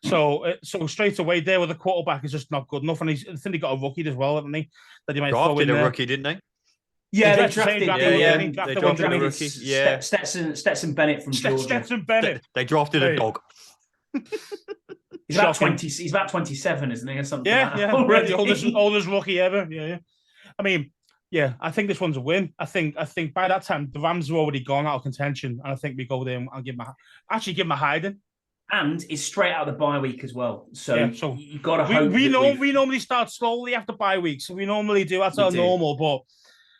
So straight away there with the quarterback is just not good enough, and I think they got a rookie as well, haven't they? That he might drafted a rookie, didn't they? Yeah, they drafted a rookie. Yeah, Stetson Bennett from Georgia. Stetson Bennett. They drafted a dog. He's about 20. He's about 27, isn't he, or something? Yeah, like yeah. Already. The oldest rookie ever. Yeah. I mean, yeah. I think this one's a win. I think by that time the Rams are already gone out of contention, and I think we go there and I'll give them a hiding. And it's straight out of the bye week as well. So you've got to hope. We normally start slowly after bye weeks. So we normally do. That's our normal.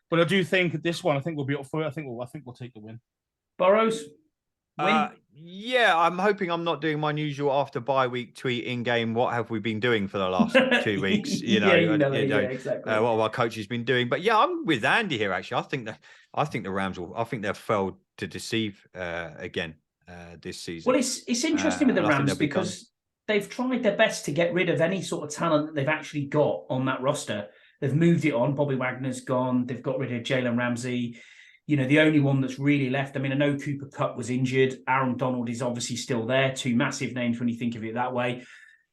But I do think this one, I think we'll be up for it. I think we'll take the win. Burrows. Yeah, I'm hoping I'm not doing my usual after bye week tweet in game. What have we been doing for the last 2 weeks? Exactly. What have our coaches been doing? But yeah, I'm with Andy here. Actually, I think the Rams will. I think they've failed to deceive again this season. Well, it's interesting with the Rams because they've tried their best to get rid of any sort of talent that they've actually got on that roster. They've moved it on. Bobby Wagner's gone. They've got rid of Jalen Ramsey. The only one that's really left, I mean, I know Cooper Kupp was injured. Aaron Donald is obviously still there. Two massive names when you think of it that way.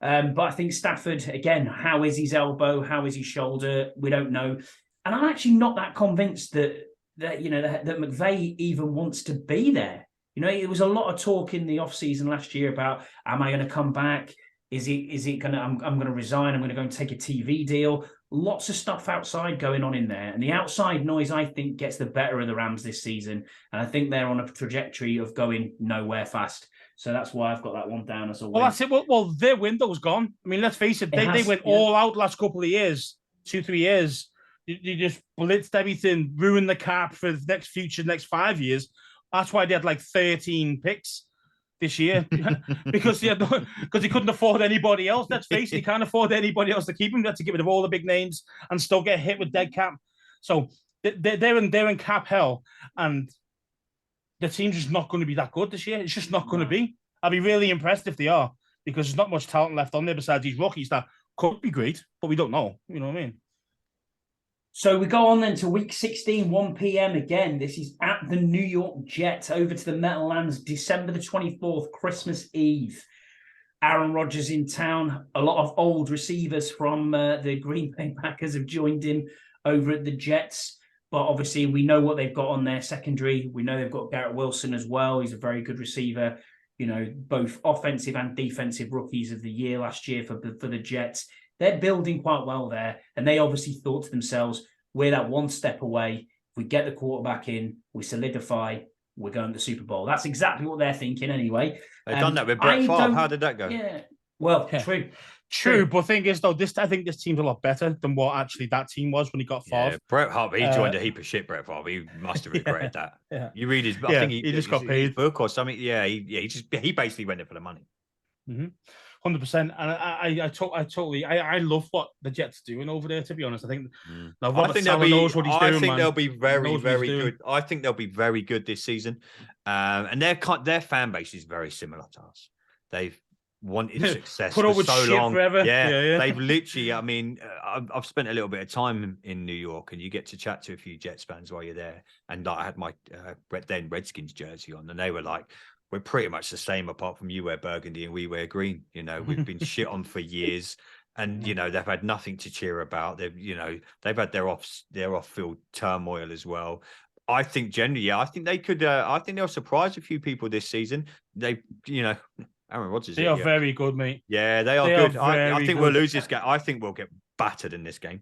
But I think Stafford, again, how is his elbow? How is his shoulder? We don't know. And I'm actually not that convinced that McVay even wants to be there. There was a lot of talk in the offseason last year about, am I going to come back? Is it going to, I'm going to resign. I'm going to go and take a TV deal. Lots of stuff outside going on in there. And the outside noise, I think, gets the better of the Rams this season. And I think they're on a trajectory of going nowhere fast. So that's why I've got that one down as a win. Well, that's it. Well, their window's gone. I mean, let's face it. They went all out last couple of years, 2-3 years. You just blitzed everything, ruined the cap for the next 5 years. That's why they had like 13 picks this year because they couldn't afford anybody else. Let's face it, they can't afford anybody else to keep them. They had to get rid of all the big names and still get hit with dead cap. So they're in cap hell, and the team's just not going to be that good this year. It's just not going to be. I'd be really impressed if they are, because there's not much talent left on there besides these rookies that could be great, but we don't know. You know what I mean? So we go on then to week 16, 1 p.m. again. This is at the New York Jets, over to the Meadowlands, December the 24th, Christmas Eve. Aaron Rodgers in town. A lot of old receivers from the Green Bay Packers have joined him over at the Jets. But obviously we know what they've got on their secondary. We know they've got Garrett Wilson as well. He's a very good receiver. Both offensive and defensive rookies of the year last year for the Jets. They're building quite well there. And they obviously thought to themselves, we're that one step away. If we get the quarterback in, we solidify, we're going to the Super Bowl. That's exactly what they're thinking anyway. They've done that with Brett Favre. How did that go? Yeah. Well, True. But the thing is, though, I think this team's a lot better than what actually that team was when he got Favre. Yeah, Brett Favre, he joined a heap of shit, Brett Favre. He must have regretted that. Yeah. You read his, I think he just got paid. Book or something. Yeah, he basically went there for the money. 100%. And I love what the Jets are doing over there, to be honest. I think knows what he's doing. I think they'll be very, very good. I think they'll be very good this season. And their fan base is very similar to us. They've wanted success for so long. Forever. Yeah. They've literally, I mean, I've spent a little bit of time in New York, and you get to chat to a few Jets fans while you're there. And I had my then Redskins jersey on, and they were like, we're pretty much the same, apart from you wear burgundy and we wear green. We've been shit on for years, and they've had nothing to cheer about. They've had their off-field turmoil as well. I think generally, I think they could. I think they'll surprise a few people this season. Aaron Rodgers. They are very good, mate. Yeah, they are good. I think we'll lose this game. I think we'll get battered in this game.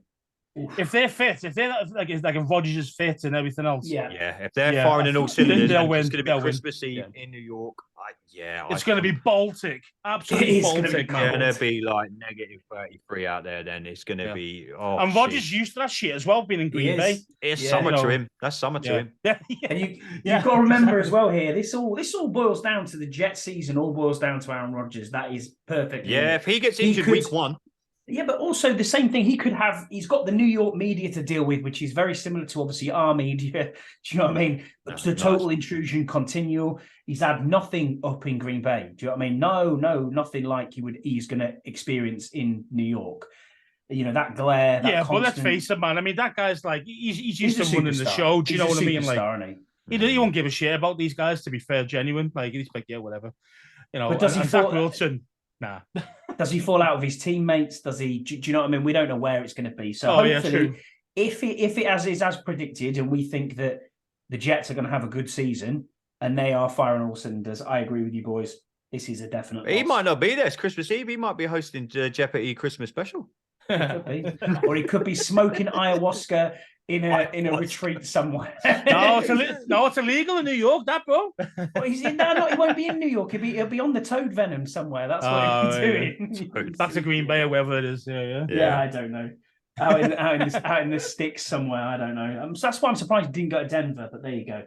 If they're fit, if Rodgers is fit and everything else, if they're firing in all cylinders, it's going to be Christmas Eve in New York. It's going to be Baltic, absolutely Baltic. It's going to be like negative 33 out there. Then it's going to be. Oh, and Rodgers used to that shit as well, being in Green Bay. It's summer to him. That's summer to him. And you've got to remember as well here. This all boils down to the Jet season. All boils down to Aaron Rodgers. That is perfect. Yeah, if he gets injured week 1. Yeah, but also the same thing he's got the New York media to deal with, which is very similar to obviously our media. Do you know what I mean? The total intrusion continual. He's had nothing up in Green Bay. Do you know what I mean? No, nothing like he's going to experience in New York. You know, that glare. That but let's face it, man. I mean, that guy's like, he's used to running the show. Do you know what I mean? Like, he won't give a shit about these guys, to be fair, genuine. Like, he's like, yeah, whatever. You know, but does he Zach Wilson? Nah. Does he fall out with his teammates? Does he? Do you know what I mean? We don't know where it's going to be. So hopefully, if it is as predicted, and we think that the Jets are going to have a good season and they are firing all cylinders, I agree with you boys. This is a definite. He might not be there. It's Christmas Eve. He might be hosting Jeopardy Christmas special. He could be. Or he could be smoking ayahuasca in a retreat somewhere. No, it's illegal in New York, that, bro. Well, he won't be in New York. He'll be on the toad venom somewhere. That's what he'll be doing. That's a Green Bay or wherever it is. Yeah, I don't know. Out in the sticks somewhere. I don't know. So that's why I'm surprised he didn't go to Denver. But there you go.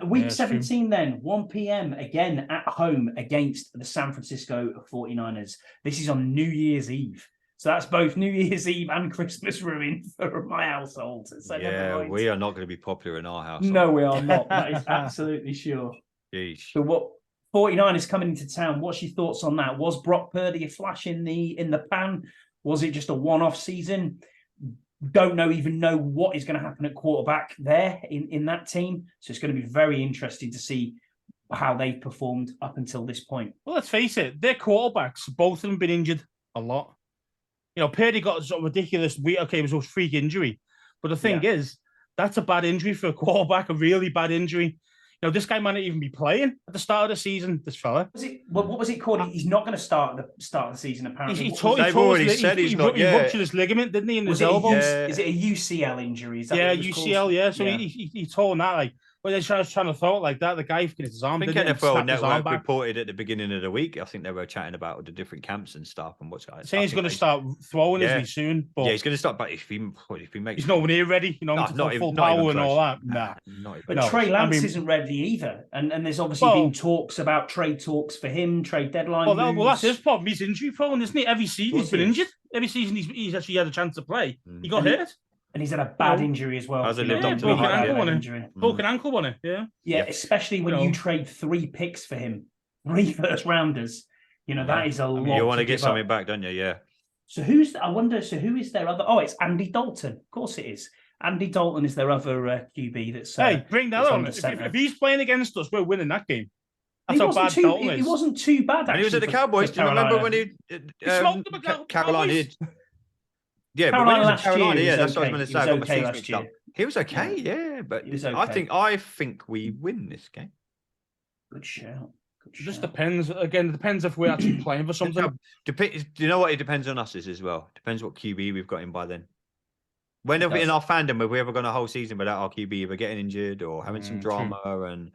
Week 17 then, 1 p.m. again at home against the San Francisco 49ers. This is on New Year's Eve. So that's both New Year's Eve and Christmas ruin for my household. So we are not going to be popular in our household. No, we are not. That is absolutely sure. Jeez. So what 49ers coming into town, what's your thoughts on that? Was Brock Purdy a flash in the pan? Was it just a one-off season? Don't even know what is going to happen at quarterback there in that team. So it's going to be very interesting to see how they've performed up until this point. Well, let's face it, their quarterbacks, both of them been injured a lot. You know, Purdy got a sort of ridiculous, it was a freak injury. But the thing is, that's a bad injury for a quarterback, a really bad injury. You know, this guy might not even be playing at the start of the season, this fella. What was it called? He's not going to start at the start of the season, apparently. He ruptured his ligament, didn't he, in his elbow? Is it a UCL injury? Is that UCL, yeah. So he tore that, like, when they were trying to throw it like that, the guy his arm. I think NFL Network reported at the beginning of the week. I think they were chatting about the different camps and stuff and what's going. Saying he's going to start throwing, isn't he, soon? But he's going to start. But if he makes, he's nowhere near ready. You know, not full power and all that. Nah, but Trey Lance isn't ready either. And there's obviously been talks about trade talks for him, trade deadline. Well, that's his problem. He's injury prone, isn't he? Every season he's been injured. Every season he's actually had a chance to play. He got hurt. And he's had a bad injury as well. Hasn't lived up to broken ankle on it. Broken ankle on it, Yeah, especially when you trade 3 picks for him, 3 first rounders. You know, that is a lot. You want to get something back, don't you? Yeah. So who is their other? Oh, it's Andy Dalton. Of course it is. Andy Dalton is their other QB that's. Hey, bring that on. If he's playing against us, we're winning that game. That's how bad Dalton is. He wasn't too bad, actually. And he was at the Cowboys. Do you remember when he smoked them at Carolina? Yeah, Carolina, but when he was in Carolina, that's what I was going to say. He was okay last year. He was okay, but I think we win this game. Good shout. It just depends. Again, it depends if we're actually playing for something. Do you know what? It depends on us as well. Depends what QB we've got in by then. Whenever in our fandom, have we ever gone a whole season without our QB either getting injured or having some drama? And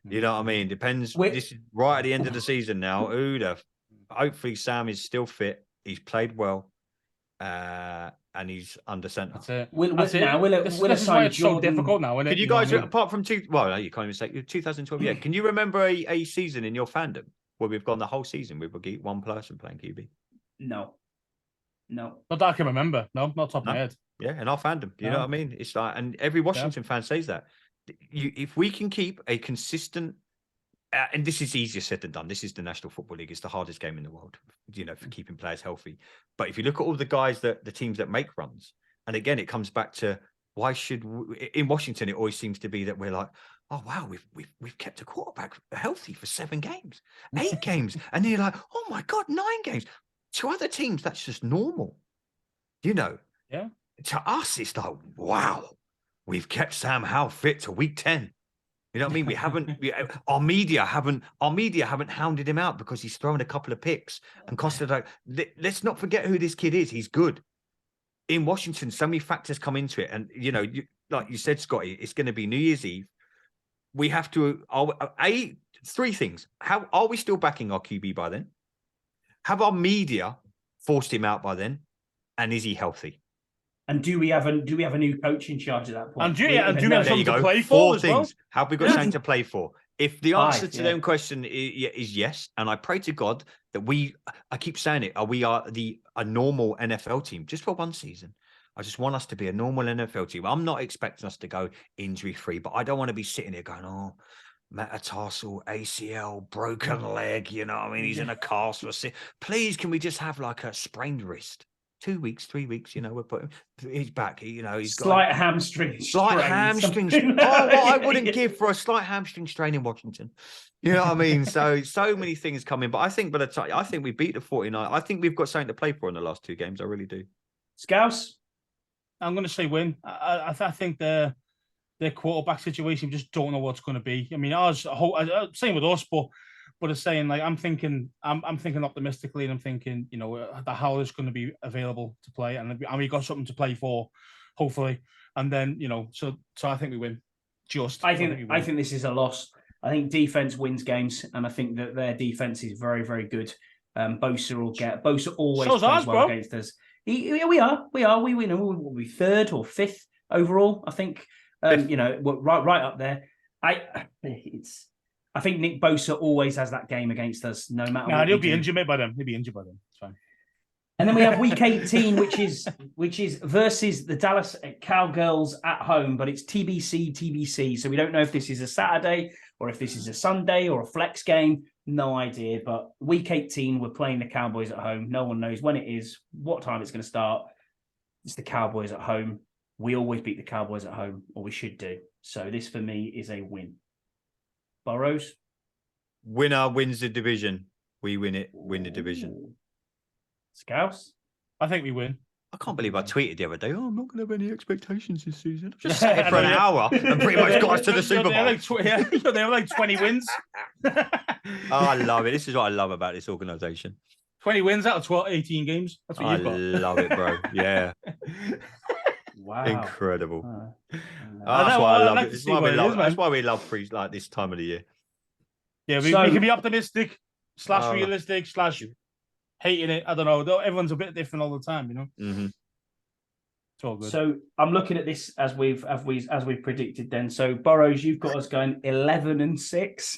you know what I mean? Depends. This is right at the end of the season now. Hopefully Sam is still fit. He's played well. And he's under centre. That's it. This is why it's so difficult now, isn't it? Can you guys, apart from you can't even say 2012. Yeah, can you remember a season in your fandom where we've gone the whole season with one person playing QB? No. Not that I can remember. No, not top of my head. Yeah, in our fandom. You know what I mean? It's like, and every Washington fan says that. If we can keep a consistent. And this is easier said than done. This is the National Football League. It's the hardest game in the world, you know, for keeping players healthy. But if you look at all the guys the teams that make runs, and again, it comes back to why should in Washington, it always seems to be that we're like, oh wow, we've kept a quarterback healthy for 7 games, 8 games, and then you're like, oh my god, 9 games. To other teams, that's just normal, you know. Yeah. To us, it's like, wow, we've kept Sam Howell fit to week 10. You know what I mean? Our media haven't hounded him out because he's thrown a couple of picks. And Costa, let's not forget who this kid is. He's good. In Washington, so many factors come into it. And, like you said, Scotty, it's going to be New Year's Eve. We have to, three things. How are we still backing our QB by then? Have our media forced him out by then? And is he healthy? And do we have a new coach in charge at that point? And do we have something to play for? Four as things. Well? Have we got something to play for? If the answer to them question is yes, and I pray to God that I keep saying it, we are a normal NFL team just for one season. I just want us to be a normal NFL team. I'm not expecting us to go injury free, but I don't want to be sitting here going, metatarsal, ACL, broken leg. You know what I mean? He's in a cast for please, can we just have like a sprained wrist? 2 weeks, 3 weeks, we're putting he's back. He's got slight hamstring. Slight hamstrings. What I wouldn't give for a slight hamstring strain in Washington. You know what I mean? So many things coming. But I think by the time we beat the 49, I think we've got something to play for in the last 2 games. I really do. Scouse? I'm going to say win. I think their quarterback situation, we just don't know what's going to be. I mean, same with us, but it's saying like I'm thinking optimistically, and I'm thinking the Howell is going to be available to play, and we got something to play for, hopefully, and then so I think we win. I think this is a loss. I think defense wins games, and I think that their defense is very, very good. Bosa always plays well against us. We win. We'll be 3rd or 5th overall. I think we're right up there. I think Nick Bosa always has that game against us, no matter. No, he'll be injured by them. It's fine. And then we have week 18, which is versus the Dallas Cowgirls at home, but it's TBC. So we don't know if this is a Saturday or if this is a Sunday or a flex game. No idea. But week 18, we're playing the Cowboys at home. No one knows when it is, what time it's going to start. It's the Cowboys at home. We always beat the Cowboys at home, or we should do. So this for me is a win. Burrows? Winner wins the division. We win the division. Scouse? I think we win. I can't believe I tweeted the other day, I'm not going to have any expectations this season. I've just sat here for an hour and pretty much got us to the Super Bowl. They have like 20 wins. I love it. This is what I love about this organisation. 20 wins out of 18 games. That's what you've got. I love it, bro. Yeah. Wow. Incredible. That's why I love it. That's why we love like this time of the year. Yeah, we can be optimistic / realistic / hating it. I don't know. Everyone's a bit different all the time, Mm-hmm. It's all good. So I'm looking at this as we've predicted. Then, so Burrows, you've got us going 11-6.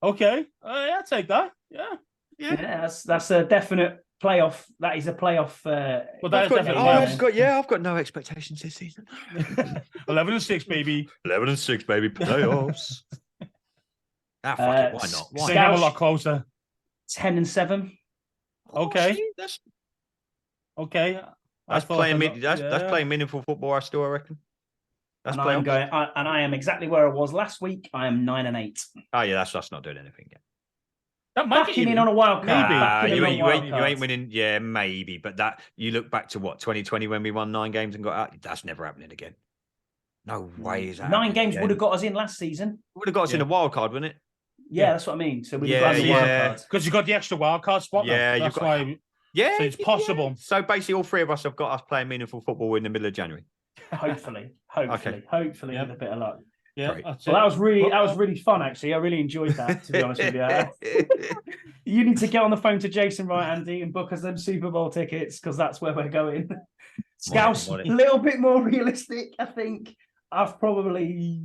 Okay, I'll take that. Yeah. That's a definite playoff. That is a playoff. Well, that is definitely. I've got no expectations this season. 11-6, baby. 11-6, baby. Playoffs. Fuck it. Why not? Why not? A lot closer. 10-7. Okay. Okay. That's playing meaningful football. I reckon. I am exactly where I was last week. I am 9-8. Oh yeah, that's not doing anything yet. That might backing in on a wild card. You ain't winning. Yeah, maybe. But that you look back to 2020 when we won 9 games and got out. That's never happening again. No way is that. 9 games would have got us in last season. Would have got us in a wild card, wouldn't it? Yeah, that's what I mean. So we've got the wild card because you got the extra wild card spot. Yeah, that's why. Yeah, so it's possible. Yeah. So basically, all 3 of us have got us playing meaningful football in the middle of January. Hopefully, with a bit of luck. Yeah, well, that was really fun. Actually, I really enjoyed that. To be honest with you, you need to get on the phone to Jason Wright, Andy, and book us them Super Bowl tickets because that's where we're going. Scouse, a little bit more realistic, I think. I've probably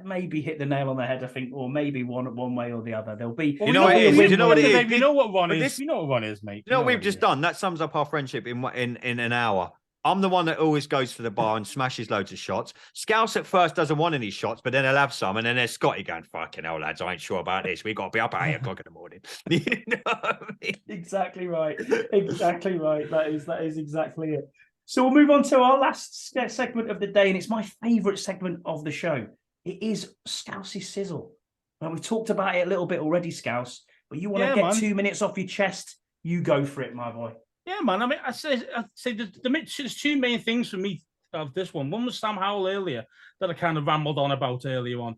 maybe hit the nail on the head. I think, or maybe one way or the other. There'll be. You know what it is. You know what it is. You know what one is. You know what one is, mate. You know what we've just done. That sums up our friendship in an hour. I'm the one that always goes to the bar and smashes loads of shots. Scouse at first doesn't want any shots, but then he'll have some. And then there's Scotty going, fucking hell, lads, I ain't sure about this. We've got to be up at 8 o'clock in the morning. You know what I mean? Exactly right. Exactly right. That is exactly it. So we'll move on to our last segment of the day, and it's my favourite segment of the show. It is Scouse's Sizzle. Now, we've talked about it a little bit already, Scouse, but you want to get 2 minutes off your chest, you go for it, my boy. Yeah, man. I mean, I'd say there's 2 main things for me of this one. One was Sam Howell earlier that I kind of rambled on about earlier on.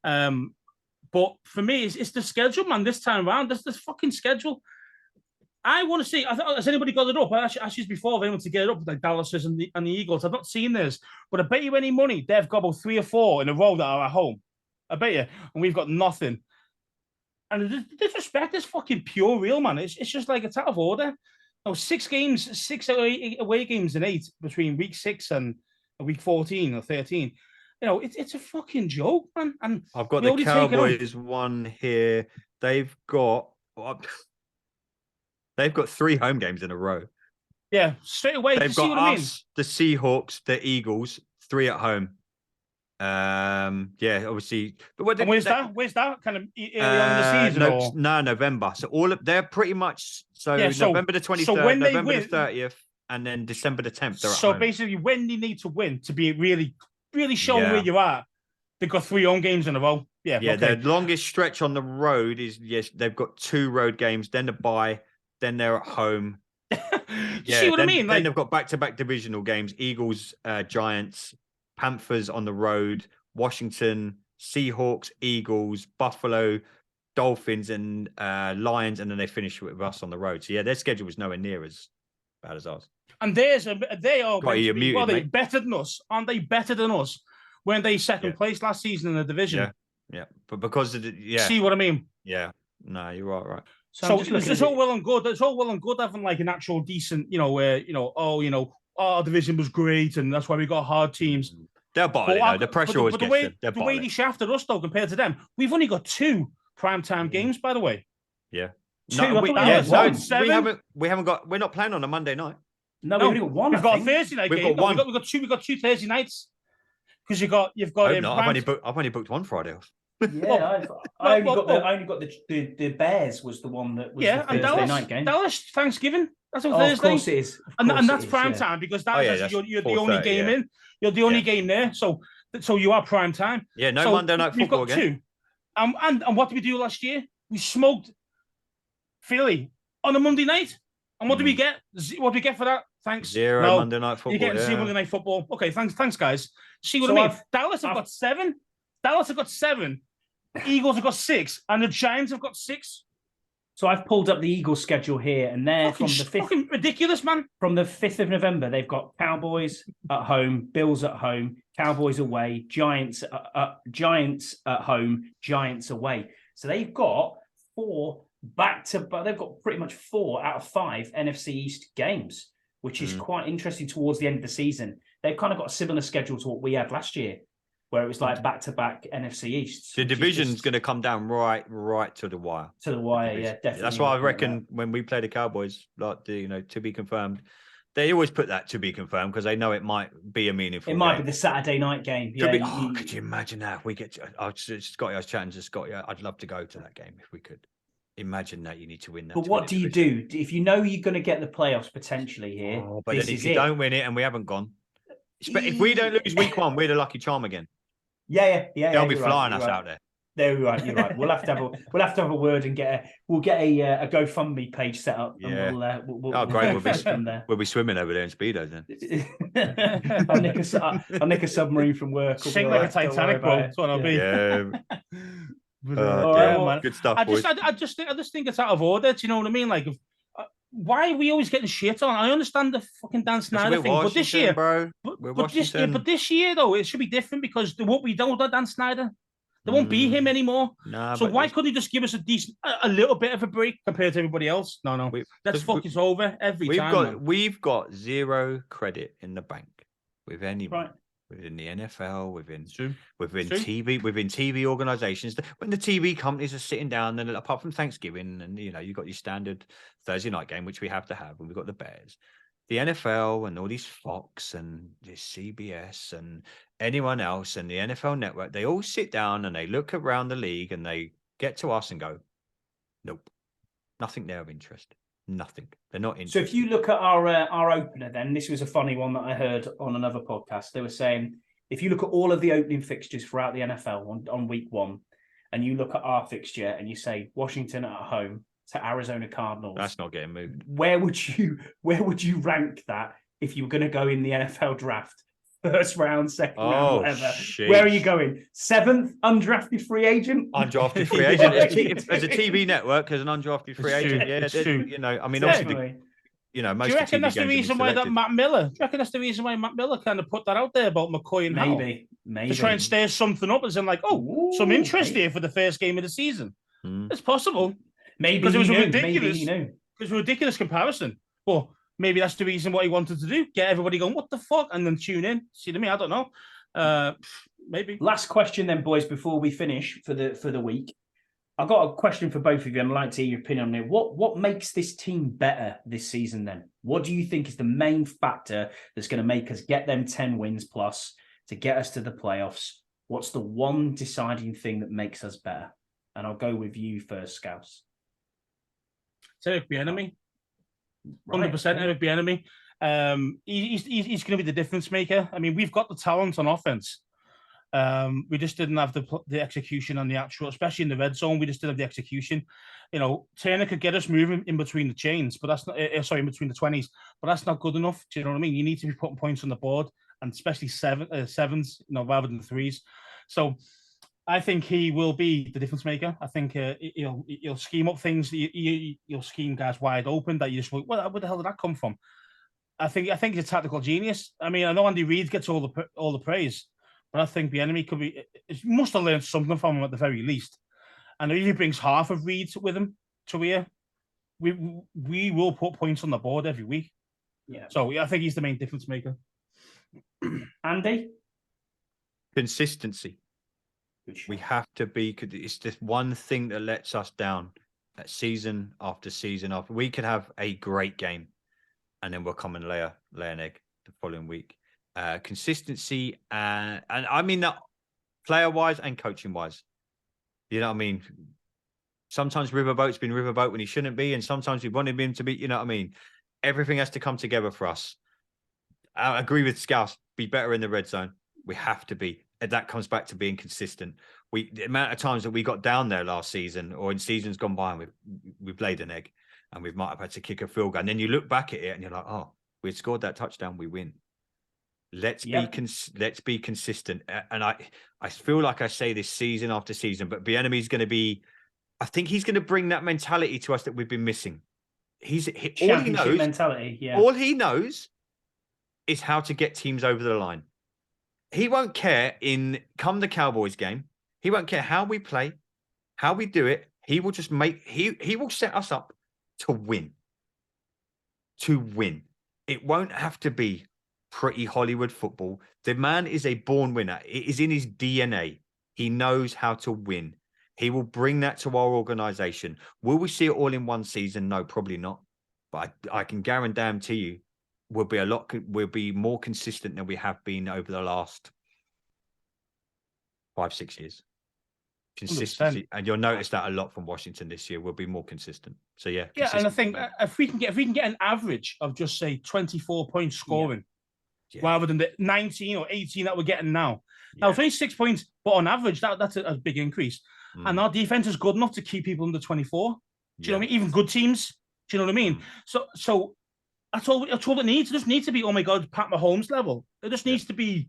But for me, it's the schedule, man. This time around, this fucking schedule. I want to see. Has anybody got it up? I asked you before if anyone to get it up, like Dallas and the Eagles. I've not seen this, but I bet you any money they've got about 3 or 4 in a row that are at home. I bet you, and we've got nothing. And the disrespect is fucking pure, real, man. It's just like it's out of order. No, 6 away games in 8 between week 6 and week 14 or 13. It's a fucking joke, man. And I've got the Cowboys one here. They've got 3 home games in a row. Yeah, straight away. They've got us, the Seahawks, the Eagles, 3 at home. Obviously. But where's that? Where's that? Kind of early on in the season? No, November. So they're pretty much November the 23rd, November the 30th, and then December the 10th. So basically, when they need to win to be really, really showing where you are, they've got 3 home games in a row. Yeah. Yeah, their longest stretch on the road is they've got 2 road games, then the bye. Then they're at home. See what I mean? Then they've got back-to-back divisional games: Eagles, Giants, Panthers on the road, Washington, Seahawks, Eagles, Buffalo, Dolphins, and Lions, and then they finish with us on the road. So their schedule was nowhere near as bad as ours. And they are better than us, aren't they? Better than us when they second place last season in the division. Yeah. But because of see what I mean? Yeah. No, you're right. So it's all well and good. It's all well and good having like an actual decent, our division was great and that's why we got hard teams. They're bottling, the pressure always gets them. The way they shafted us though compared to them, we've only got 2 primetime games, by the way. Yeah. 2. We haven't got. We're not playing on a Monday night. No, we've only got 1. We've got a Thursday night game. We've got 1. We've got 2 Thursday nights because you've got. I've only booked 1 Friday off. Yeah, I only got the Bears was the one that was the Thursday night game. Dallas Thanksgiving. That's on Thursday. Of course it is. And that's prime time because you're the only game in. You're the only game there. So you are prime time. Yeah, no Monday night football again. We've got 2. And what did we do last year? We smoked Philly on a Monday night. And what do we get? What do we get for that? Thanks. 0 Monday night football. You're getting 0 Monday night football. Okay, thanks, guys. See what I mean? Dallas have got 7. Dallas have got 7. Eagles have got 6, and the Giants have got 6. So I've pulled up the Eagles schedule here, and they're from the 5th. Fucking ridiculous, man. From the 5th of November, they've got Cowboys at home, Bills at home, Cowboys away, Giants at home, Giants away. So they've got 4 back-to-back. They've got pretty much 4 out of 5 NFC East games, which is quite interesting towards the end of the season. They've kind of got a similar schedule to what we had last year, where it was like back-to-back NFC East. The division's going to come down right to the wire. To the wire, yeah, definitely. That's why I reckon when we play the Cowboys, like to be confirmed, they always put that to be confirmed because they know it might be a meaningful game. Might be the Saturday night game. Could you imagine that? If we get Scotty, I was chatting to Scotty. I'd love to go to that game if we could. Imagine that you need to win that. But what do you do if you know you're going to get the playoffs potentially here? But then if you don't win it and we haven't gone, if we don't lose week 1, we're the lucky charm again. Yeah. They'll be flying us out there. You're right. We'll have to have a word and we'll get a GoFundMe page set up. Yeah. And we'll great. We'll be swimming over there in speedos then. I'll nick a submarine from work. Sink like a Titanic, bro. That's what I'll be. Yeah. Man. Good stuff. I just think it's out of order. Do you know what I mean? Like, why are we always getting shit on? I understand the fucking Dan Snyder thing, but this year, bro, but this year though, it should be different because there won't be Dan Snyder. There won't be him anymore. So why couldn't he just give us a little bit of a break compared to everybody else? No. Let's focus over every time. We've got 0 credit in the bank with anyone. Right. Within the NFL, within TV organizations, when the TV companies are sitting down, then apart from Thanksgiving, and you've got your standard Thursday night game, which we have to have, and we've got the Bears, the NFL, and all these Fox and this CBS and anyone else, and the NFL Network, they all sit down and they look around the league and they get to us and go, nope, nothing there of interest. Nothing. They're not interested. So if you look at our opener, then this was a funny one that I heard on another podcast. They were saying if you look at all of the opening fixtures throughout the NFL on week 1, and you look at our fixture and you say Washington at home to Arizona Cardinals, that's not getting moved. Where would you rank that if you were going to go in the NFL draft first round, second round, Oh, whatever. sheesh. Where are you going? 7th undrafted free agent? Undrafted free agent. What are you As a doing? TV network, as an undrafted free It's agent. true, Yeah, it's true. you know, I mean, Definitely. obviously, most Do you reckon of the that's TV the games reason have why been that selected. Matt Miller? Do you reckon that's the reason why Matt Miller kind of put that out there about McCoy and Howell? Maybe. To try and stir something up, as in like, some interest maybe. here for the first game of the season. Mm. It's possible. Maybe Because it was he a knew. ridiculous- Maybe he knew. It was a ridiculous comparison. But maybe that's the reason what he wanted to do. Get everybody going, what the fuck? And then tune in. See what I mean? I don't know. Maybe. Last question then, boys, before we finish for the week. I've got a question for both of you. I'd like to hear your opinion on it. What makes this team better this season then? What do you think is the main factor that's going to make us get them 10 wins plus to get us to the playoffs? What's the one deciding thing that makes us better? And I'll go with you first, Scouse. Eric Bieniemy. Right, 100% okay. Eric Bieniemy. He's going to be the difference maker. I mean, we've got the talent on offense. We just didn't have the execution on the actual, especially in the red zone. We just didn't have the execution. You know, Turner could get us moving in between the chains, but that's not. In between the 20s, but that's not good enough. Do you know what I mean? You need to be putting points on the board, and especially sevens, rather than threes. So, I think he will be the difference maker. I think he'll scheme up things. He'll scheme guys wide open that you just where the hell did that come from? I think he's a tactical genius. I mean, I know Andy Reid gets all the praise, but I think Bieniemy could be. He must have learned something from him at the very least. And if he brings half of Reid with him to here, we will put points on the board every week. Yeah. So I think he's the main difference maker. Andy? Consistency. We have to be. It's just one thing that lets us down. That season after season after, we could have a great game, and then we'll come and lay an egg the following week. Consistency and I mean that player wise and coaching wise. You know what I mean? Sometimes Riverboat's been Riverboat when he shouldn't be, and sometimes we wanted him to be. You know what I mean? Everything has to come together for us. I agree with Scouse. Be better in the red zone. We have to be. And that comes back to being consistent. The amount of times that we got down there last season or in seasons gone by, and we've laid an egg, and we might have had to kick a field goal. And then you look back at it and you're like, oh, we scored that touchdown, we win. Let's be consistent. And I feel like I say this season after season, but Bieniemy's going to be. I think he's going to bring that mentality to us that we've been missing. All he knows mentality. Yeah. All he knows is how to get teams over the line. He won't care come the Cowboys game. He won't care how we play, how we do it. He will just he will set us up to win. To win. It won't have to be pretty Hollywood football. The man is a born winner. It is in his DNA. He knows how to win. He will bring that to our organization. Will we see it all in one season? No, probably not. But I can guarantee you, we'll be more consistent than we have been over the last 5-6 years. Consistency, 100%. And you'll notice that a lot from Washington this year. We'll be more consistent. So yeah, and I think if we can get an average of just say 24 points scoring, rather than the 19 or 18 that we're getting now. Now 26 points, but on average, that's a big increase. And our defense is good enough to keep people under 24. Do you know what I mean? Even good teams. Do you know what I mean? So that's all it needs. It just needs to be, oh my God, Pat Mahomes level. It just needs to be,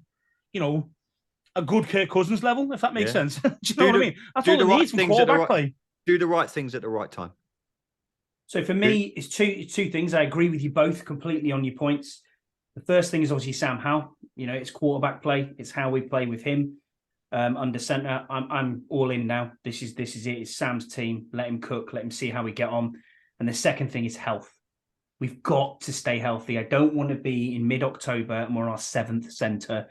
a good Kirk Cousins level, if that makes sense. Do you know what I mean? That's all it needs from quarterback play. Do the right things at the right time. So for me, it's two things. I agree with you both completely on your points. The first thing is obviously Sam Howell. It's quarterback play. It's how we play with him under center. I'm all in now. This is it. It's Sam's team. Let him cook. Let him see how we get on. And the second thing is health. We've got to stay healthy. I don't want to be in mid-October and we're on our 7th center.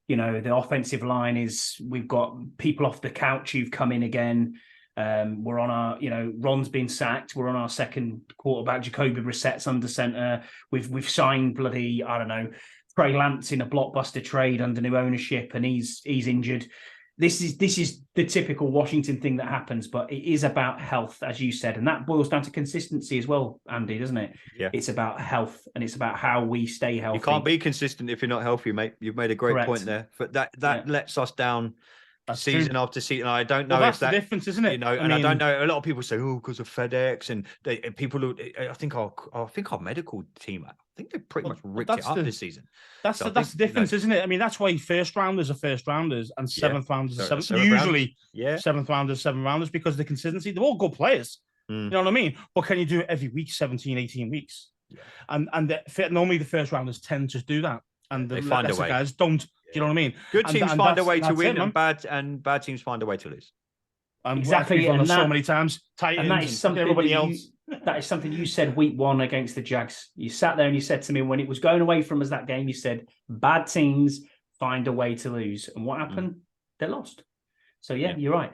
The offensive line we've got people off the couch who've come in again. We're on our, Ron's been sacked. We're on our second quarterback. Jacoby Brissett's under center. We've signed bloody, I don't know, Trey Lance in a blockbuster trade under new ownership, and he's injured. This is the typical Washington thing that happens, but it is about health, as you said, and that boils down to consistency as well, Andy, doesn't it? Yeah. It's about health, and it's about how we stay healthy. You can't be consistent if you're not healthy, mate. You've made a great point there, but that lets us down. That's season true. After season. I don't know if that's the difference, isn't it? I don't know. A lot of people say, "Oh, because of FedEx," and people. I think our medical team think they pretty much ripped that's it up the- this season. That's So I the think, difference, isn't it? I mean, that's why first rounders are first rounders and seventh rounders are seventh. Usually, seventh rounders, seventh rounders, because of the consistency. They're all good players. You know what I mean? But can you do it every week, 17, 18 weeks? Yeah. And normally the first rounders tend to do that. And they the find a lesser way. guys don't. Do you know what I mean? Good teams find a way to win, it, and bad teams find a way to lose. Exactly, we've done it so many times. Titans, and that is something everybody else. That is something you said week one against the Jags. You sat there and you said to me when it was going away from us that game, you said bad teams find a way to lose. And what happened? They lost. So yeah, you're right.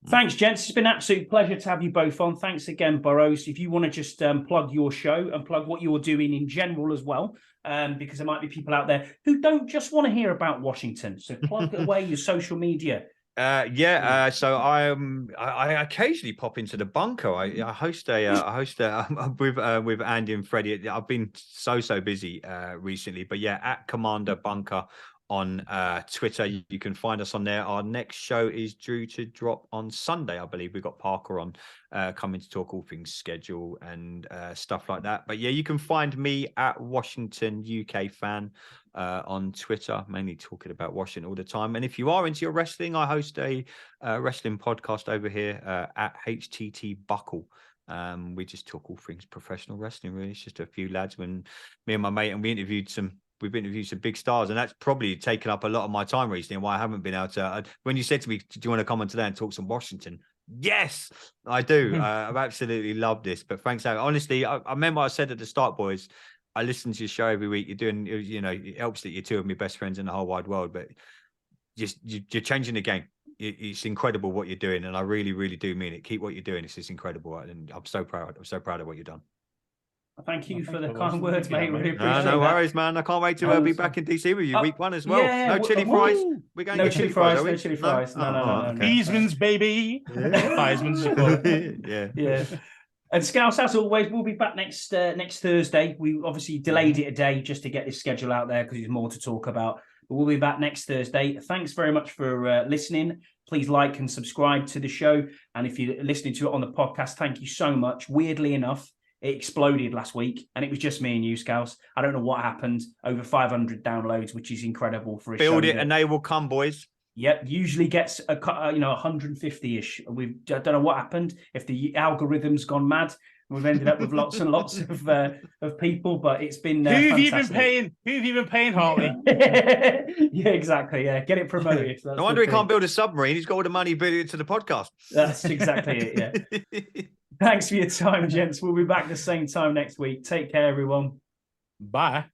Thanks, gents. It's been an absolute pleasure to have you both on. Thanks again, Burrows. If you want to just plug your show and plug what you're doing in general as well, because there might be people out there who don't just want to hear about Washington. So plug away your social media. So I occasionally pop into the bunker. I host with Andy and Freddie. I've been so busy recently, but yeah, at Commander Bunker on Twitter. You can find us on there. Our next show is due to drop on Sunday, I believe. We've got Parker on coming to talk all things schedule and stuff like that. But yeah, you can find me at Washington UK Fan on Twitter, mainly talking about Washington all the time. And if you are into your wrestling, I host a wrestling podcast over here at HTT Buckle. We just talk all things professional wrestling, really. It's just a few lads when me and my mate, and we've interviewed some big stars, and that's probably taken up a lot of my time recently and why I haven't been able to. When you said to me, do you want to come on today and talk some Washington? Yes, I do. I've absolutely loved this. But thanks, honestly, I remember I said at the start, boys, I listen to your show every week. You're doing, it helps that you're two of my best friends in the whole wide world, but you're changing the game. It's incredible what you're doing, and I really, really do mean it. Keep what you're doing. It's just incredible, and I'm so proud. I'm so proud of what you've done. Thank you for the kind words, mate. Really appreciate no that. worries, man. I can't wait to be back in DC with you week one as well. Yeah, no chili fries. We're going to get chili fries. No chili fries. No. Heisman's, baby. Heisman's. Yeah. And Scouse, as always, we'll be back next Thursday. We obviously delayed it a day just to get this schedule out there because there's more to talk about. But we'll be back next Thursday. Thanks very much for listening. Please like and subscribe to the show. And if you're listening to it on the podcast, thank you so much. Weirdly enough, it exploded last week, and it was just me and you, Scouse. I don't know what happened. Over 500 downloads, which is incredible for a show. Build it, and they will come, boys. Yep, usually gets 150-ish. I don't know what happened. If the algorithm's gone mad, we've ended up with lots and lots of people. But it's been who have you been paying? Who have you been paying, Hartley? Yeah, exactly. Yeah, get it promoted. That's no wonder he can't build a submarine. He's got all the money built it to the podcast. That's exactly it. Yeah. Thanks for your time, gents. We'll be back the same time next week. Take care, everyone. Bye.